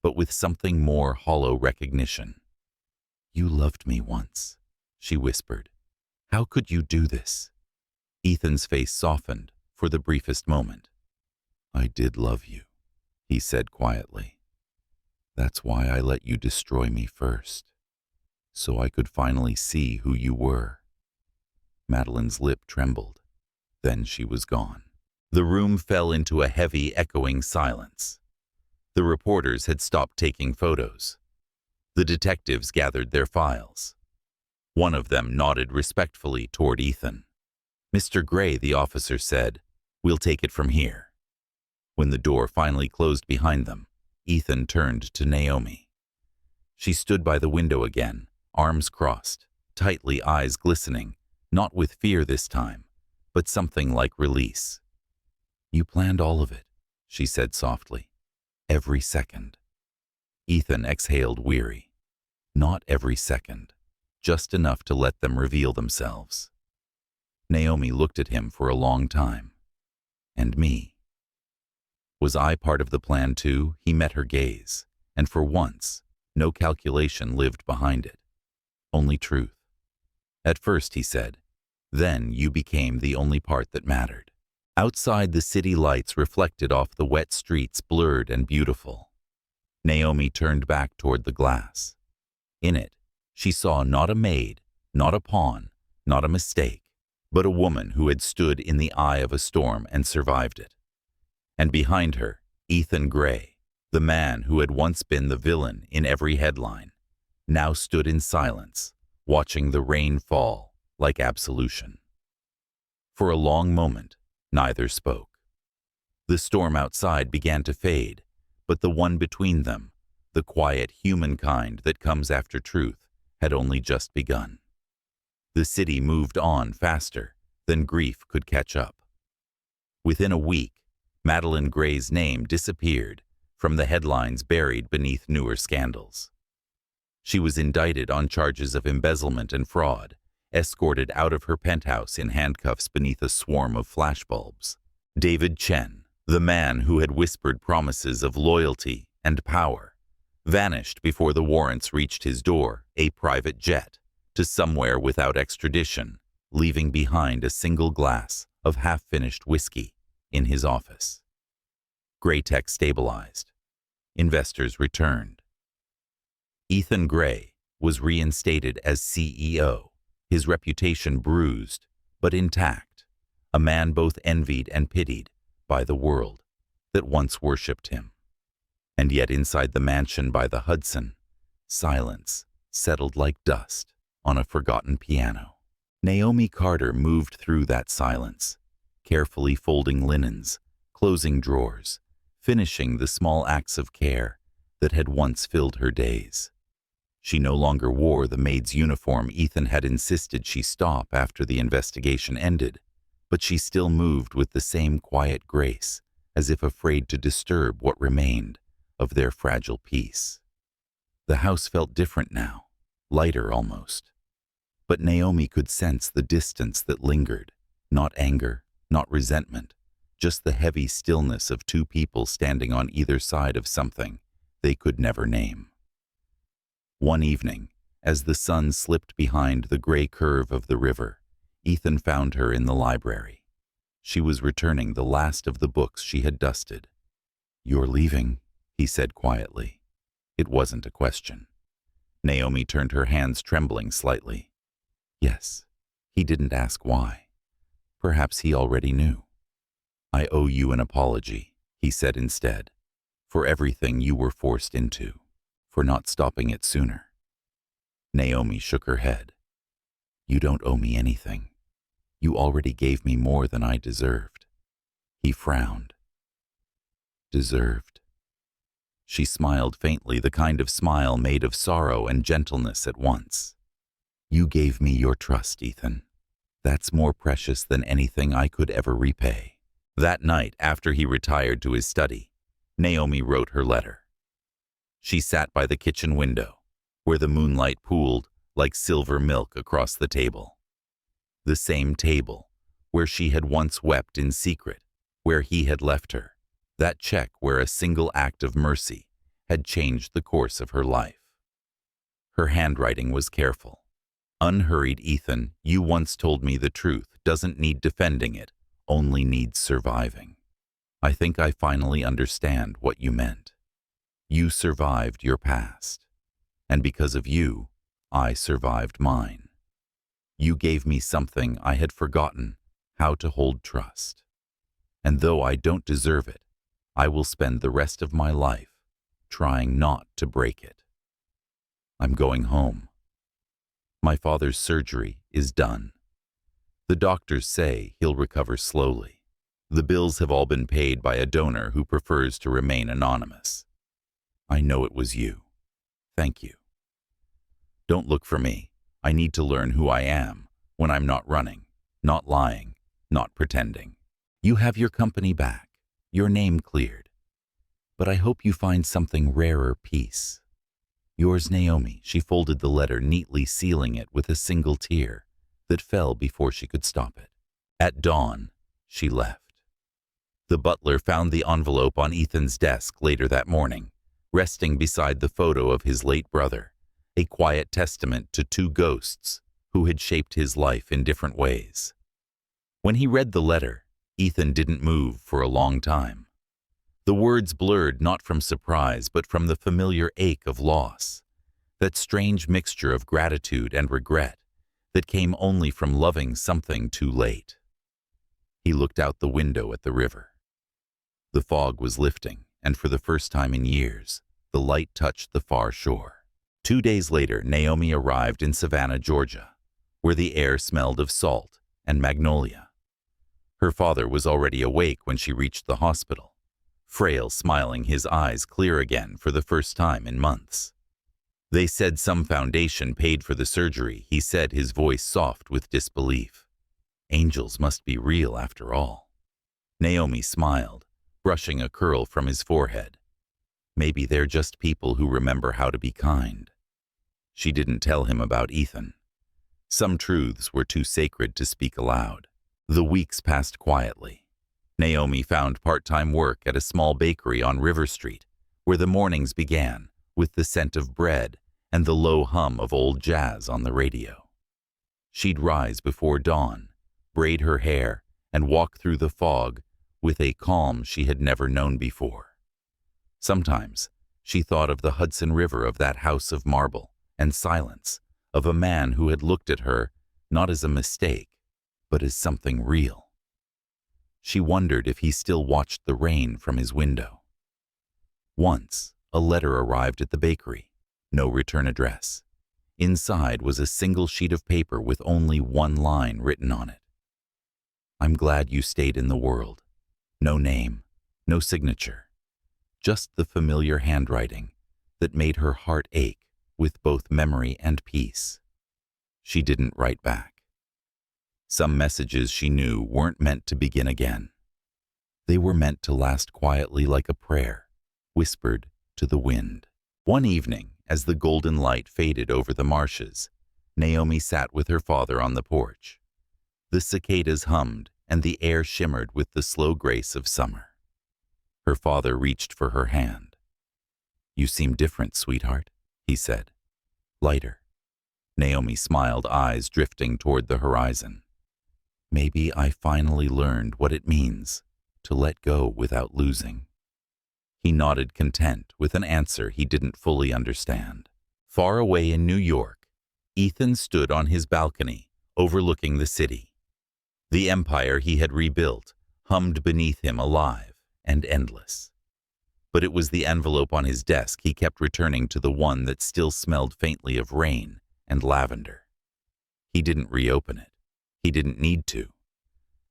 but with something more, hollow recognition. "You loved me once," she whispered. "How could you do this?" Ethan's face softened for the briefest moment. "I did love you," he said quietly. "That's why I let you destroy me first, so I could finally see who you were." Madeline's lip trembled. Then she was gone. The room fell into a heavy, echoing silence. The reporters had stopped taking photos. The detectives gathered their files. One of them nodded respectfully toward Ethan. "Mr. Gray," the officer said, "we'll take it from here." When the door finally closed behind them, Ethan turned to Naomi. She stood by the window again, arms crossed, tightly, eyes glistening, not with fear this time, but something like release. "You planned all of it," she said softly. "Every second." Ethan exhaled, weary. Not every second, just enough to let them reveal themselves. Naomi looked at him for a long time. "And me? Was I part of the plan too?" He met her gaze, and for once, no calculation lived behind it. Only truth. "At first," he said. "Then you became the only part that mattered." Outside, the city lights reflected off the wet streets, blurred and beautiful. Naomi turned back toward the glass. In it, she saw not a maid, not a pawn, not a mistake, but a woman who had stood in the eye of a storm and survived it. And behind her, Ethan Gray, the man who had once been the villain in every headline, now stood in silence, watching the rain fall like absolution. For a long moment, neither spoke. The storm outside began to fade, but the one between them, the quiet human kind that comes after truth, had only just begun. The city moved on faster than grief could catch up. Within a week, Madeline Gray's name disappeared from the headlines buried beneath newer scandals. She was indicted on charges of embezzlement and fraud, escorted out of her penthouse in handcuffs beneath a swarm of flashbulbs. David Chen, the man who had whispered promises of loyalty and power, vanished before the warrants reached his door, a private jet, to somewhere without extradition, leaving behind a single glass of half-finished whiskey in his office. Graytech stabilized. Investors returned. Ethan Gray was reinstated as CEO, his reputation bruised but intact, a man both envied and pitied by the world that once worshipped him. And yet inside the mansion by the Hudson, silence settled like dust on a forgotten piano. Naomi Carter moved through that silence, carefully folding linens, closing drawers, finishing the small acts of care that had once filled her days. She no longer wore the maid's uniform Ethan had insisted she stop after the investigation ended, but she still moved with the same quiet grace, as if afraid to disturb what remained of their fragile peace. The house felt different now, lighter almost. But Naomi could sense the distance that lingered, not anger, not resentment, just the heavy stillness of two people standing on either side of something they could never name. One evening, as the sun slipped behind the gray curve of the river, Ethan found her in the library. She was returning the last of the books she had dusted. "You're leaving," he said quietly. It wasn't a question. Naomi turned her hands trembling slightly. Yes, he didn't ask why. Perhaps he already knew. "I owe you an apology," he said instead, "for everything you were forced into, for not stopping it sooner." Naomi shook her head. "You don't owe me anything. You already gave me more than I deserved." He frowned. "Deserved?" She smiled faintly, the kind of smile made of sorrow and gentleness at once. "You gave me your trust, Ethan. That's more precious than anything I could ever repay." That night, after he retired to his study, Naomi wrote her letter. She sat by the kitchen window, where the moonlight pooled like silver milk across the table. The same table where she had once wept in secret, where he had left her, that check where a single act of mercy had changed the course of her life. Her handwriting was careful. "Unhurried Ethan, you once told me the truth doesn't need defending, it only needs surviving. I think I finally understand what you meant. You survived your past, and because of you, I survived mine. You gave me something I had forgotten how to hold trust. And though I don't deserve it, I will spend the rest of my life trying not to break it. I'm going home. My father's surgery is done. The doctors say he'll recover slowly. The bills have all been paid by a donor who prefers to remain anonymous. I know it was you. Thank you. Don't look for me. I need to learn who I am when I'm not running, not lying, not pretending. You have your company back, your name cleared. But I hope you find something rarer peace. Yours, Naomi." She folded the letter neatly, sealing it with a single tear that fell before she could stop it. At dawn, she left. The butler found the envelope on Ethan's desk later that morning, resting beside the photo of his late brother, a quiet testament to two ghosts who had shaped his life in different ways. When he read the letter, Ethan didn't move for a long time. The words blurred not from surprise, but from the familiar ache of loss. that strange mixture of gratitude and regret that came only from loving something too late. He looked out the window at the river. The fog was lifting, and for the first time in years, the light touched the far shore. 2 days later, Naomi arrived in Savannah, Georgia, where the air smelled of salt and magnolia. Her father was already awake when she reached the hospital, frail, smiling, his eyes clear again for the first time in months. They said some foundation paid for the surgery, he said, his voice soft with disbelief. Angels must be real after all. Naomi smiled, brushing a curl from his forehead. Maybe they're just people who remember how to be kind. She didn't tell him about Ethan. Some truths were too sacred to speak aloud. The weeks passed quietly. Naomi found part-time work at a small bakery on River Street, where the mornings began with the scent of bread and the low hum of old jazz on the radio. She'd rise before dawn, braid her hair, and walk through the fog with a calm she had never known before. Sometimes she thought of the Hudson River, of that house of marble and silence, of a man who had looked at her not as a mistake, but as something real. She wondered if he still watched the rain from his window. Once, a letter arrived at the bakery, no return address. Inside was a single sheet of paper with only one line written on it. I'm glad you stayed in the world. No name, no signature, just the familiar handwriting that made her heart ache with both memory and peace. She didn't write back. Some messages, she knew, weren't meant to begin again. They were meant to last quietly like a prayer, whispered to the wind. One evening, as the golden light faded over the marshes, Naomi sat with her father on the porch. The cicadas hummed, and the air shimmered with the slow grace of summer. Her father reached for her hand. You seem different, sweetheart, he said. Lighter. Naomi smiled, eyes drifting toward the horizon. Maybe I finally learned what it means to let go without losing. He nodded, content with an answer he didn't fully understand. Far away in New York, Ethan stood on his balcony, overlooking the city. The empire he had rebuilt hummed beneath him, alive and endless. But it was the envelope on his desk he kept returning to, the one that still smelled faintly of rain and lavender. He didn't reopen it. He didn't need to.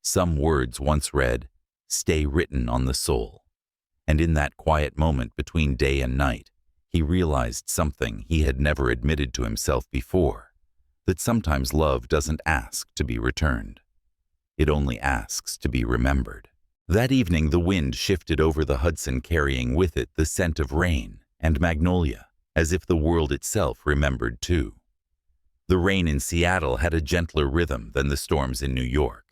Some words once read, stay written on the soul. And in that quiet moment between day and night, he realized something he had never admitted to himself before, that sometimes love doesn't ask to be returned. It only asks to be remembered. That evening the wind shifted over the Hudson, carrying with it the scent of rain and magnolia, as if the world itself remembered too. The rain in Seattle had a gentler rhythm than the storms in New York.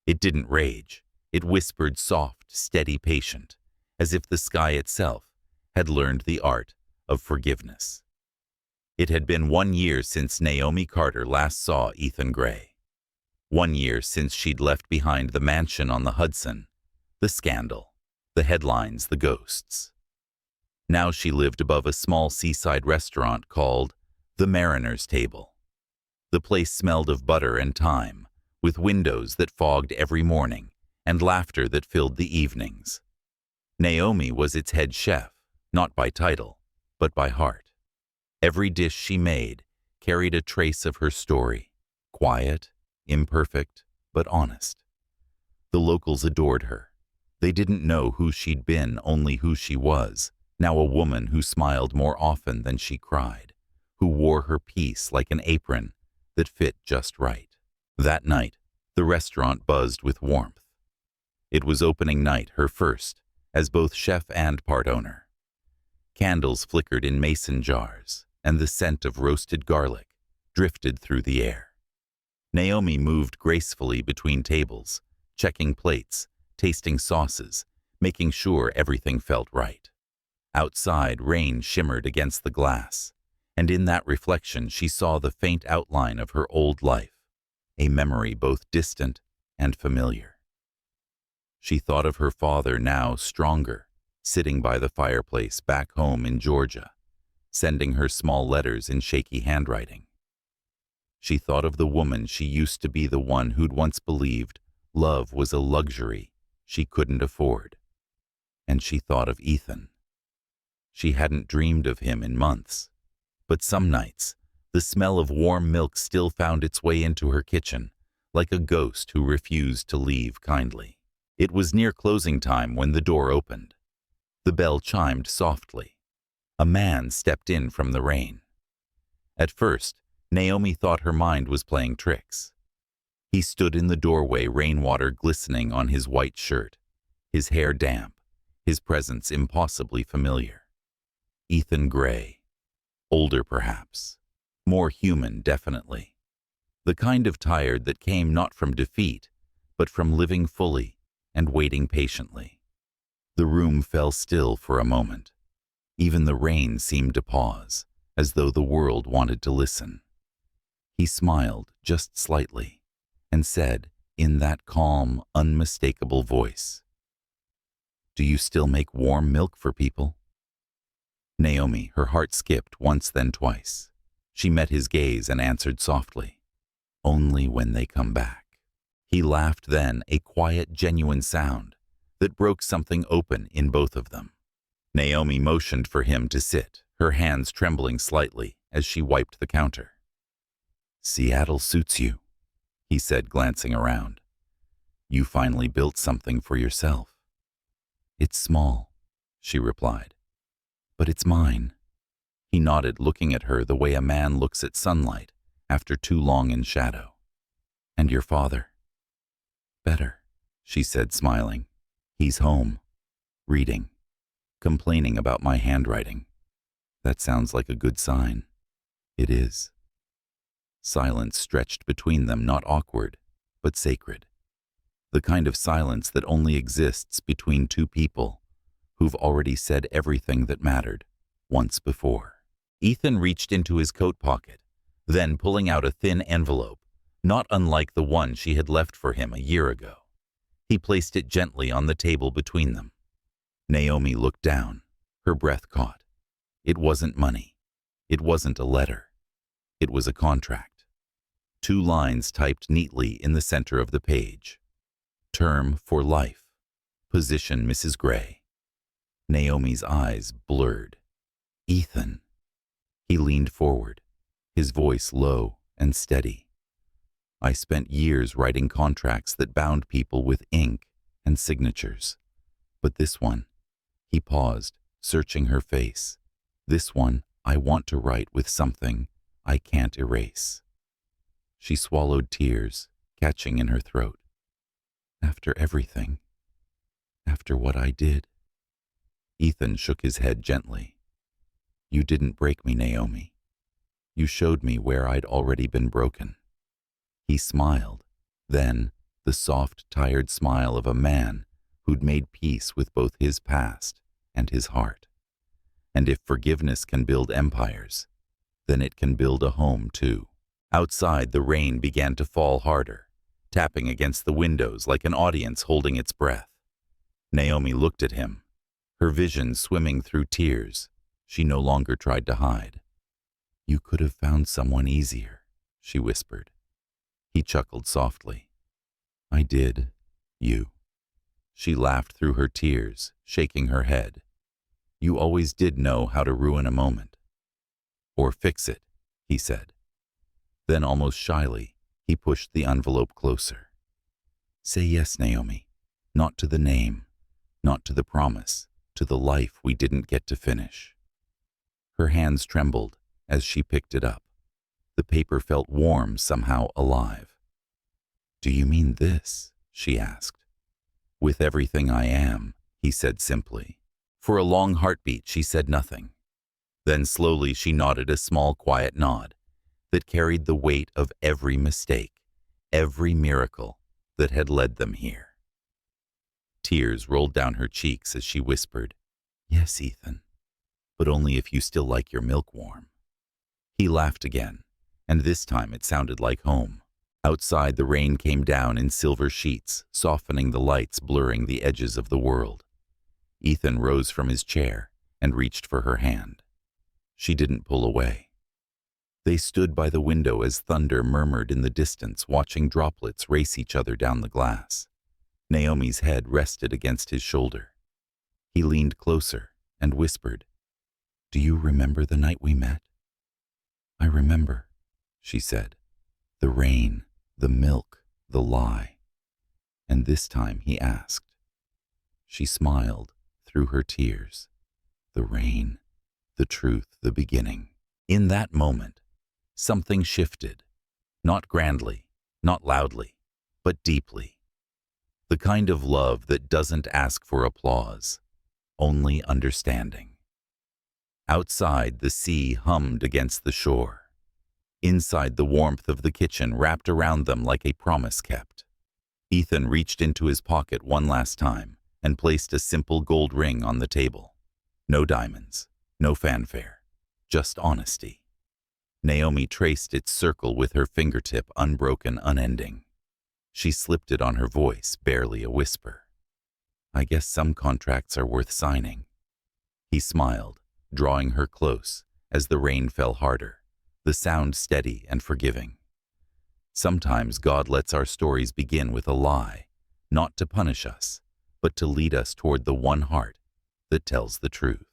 It didn't rage. It whispered, soft, steady, patient, as if the sky itself had learned the art of forgiveness. It had been 1 year since Naomi Carter last saw Ethan Gray. 1 year since she'd left behind the mansion on the Hudson, the scandal, the headlines, the ghosts. Now she lived above a small seaside restaurant called the Mariner's Table. The place smelled of butter and thyme, with windows that fogged every morning and laughter that filled the evenings. Naomi was its head chef, not by title, but by heart. Every dish she made carried a trace of her story, quiet, imperfect, but honest. The locals adored her. They didn't know who she'd been, only who she was, now a woman who smiled more often than she cried, who wore her peace like an apron that fit just right. That night, the restaurant buzzed with warmth. It was opening night, her first, as both chef and part owner. Candles flickered in mason jars, and the scent of roasted garlic drifted through the air. Naomi moved gracefully between tables, checking plates, tasting sauces, making sure everything felt right. Outside, rain shimmered against the glass, and in that reflection she saw the faint outline of her old life, a memory both distant and familiar. She thought of her father, now stronger, sitting by the fireplace back home in Georgia, sending her small letters in shaky handwriting. She thought of the woman she used to be, the one who'd once believed love was a luxury she couldn't afford. And she thought of Ethan. She hadn't dreamed of him in months, but some nights, the smell of warm milk still found its way into her kitchen, like a ghost who refused to leave kindly. It was near closing time when the door opened. The bell chimed softly. A man stepped in from the rain. At first, Naomi thought her mind was playing tricks. He stood in the doorway, rainwater glistening on his white shirt, his hair damp, his presence impossibly familiar. Ethan Gray. Older perhaps. More human, definitely. The kind of tired that came not from defeat, but from living fully and waiting patiently. The room fell still for a moment. Even the rain seemed to pause, as though the world wanted to listen. He smiled just slightly and said, in that calm, unmistakable voice, "Do you still make warm milk for people?" Naomi, her heart skipped once then twice. She met his gaze and answered softly, "Only when they come back." He laughed then, a quiet, genuine sound that broke something open in both of them. Naomi motioned for him to sit, her hands trembling slightly as she wiped the counter. "Seattle suits you," he said, glancing around. "You finally built something for yourself." "It's small," she replied, "but it's mine." He nodded, looking at her the way a man looks at sunlight after too long in shadow. "And your father?" "Better," she said, smiling. "He's home, reading, complaining about my handwriting." "That sounds like a good sign." "It is." Silence stretched between them, not awkward, but sacred. The kind of silence that only exists between two people who've already said everything that mattered once before. Ethan reached into his coat pocket, then pulling out a thin envelope, not unlike the one she had left for him a year ago. He placed it gently on the table between them. Naomi looked down, her breath caught. It wasn't money. It wasn't a letter. It was a contract. 2 lines typed neatly in the center of the page. Term for life. Position Mrs. Gray. Naomi's eyes blurred. "Ethan." He leaned forward, his voice low and steady. "I spent years writing contracts that bound people with ink and signatures. But this one," he paused, searching her face, "this one I want to write with something I can't erase." She swallowed tears, catching in her throat. "After everything, after what I did." Ethan shook his head gently. "You didn't break me, Naomi. You showed me where I'd already been broken." He smiled, then the soft, tired smile of a man who'd made peace with both his past and his heart. And if forgiveness can build empires, then it can build a home too. Outside, the rain began to fall harder, tapping against the windows like an audience holding its breath. Naomi looked at him, her vision swimming through tears she no longer tried to hide. "You could have found someone easier," she whispered. He chuckled softly. "I did, you." She laughed through her tears, shaking her head. "You always did know how to ruin a moment." "Or fix it," he said. Then, almost shyly, he pushed the envelope closer. "Say yes, Naomi. Not to the name, not to the promise, to the life we didn't get to finish." Her hands trembled as she picked it up. The paper felt warm, somehow alive. "Do you mean this?" she asked. "With everything I am," he said simply. For a long heartbeat, she said nothing. Then slowly she nodded, a small, quiet nod that carried the weight of every mistake, every miracle that had led them here. Tears rolled down her cheeks as she whispered, "Yes, Ethan, but only if you still like your milk warm." He laughed again, and this time it sounded like home. Outside, the rain came down in silver sheets, softening the lights, blurring the edges of the world. Ethan rose from his chair and reached for her hand. She didn't pull away. They stood by the window as thunder murmured in the distance, watching droplets race each other down the glass. Naomi's head rested against his shoulder. He leaned closer and whispered, "Do you remember the night we met?" "I remember," she said. "The rain, the milk, the lie." And this time he asked. She smiled through her tears. The rain, the truth, the beginning. In that moment, something shifted. Not grandly, not loudly, but deeply. The kind of love that doesn't ask for applause, only understanding. Outside, the sea hummed against the shore. Inside, the warmth of the kitchen wrapped around them like a promise kept. Ethan reached into his pocket one last time and placed a simple gold ring on the table. No diamonds, no fanfare, just honesty. Naomi traced its circle with her fingertip, unbroken, unending. She slipped it on her voice, barely a whisper. "I guess some contracts are worth signing." He smiled, drawing her close as the rain fell harder, the sound steady and forgiving. Sometimes God lets our stories begin with a lie, not to punish us, but to lead us toward the one heart that tells the truth.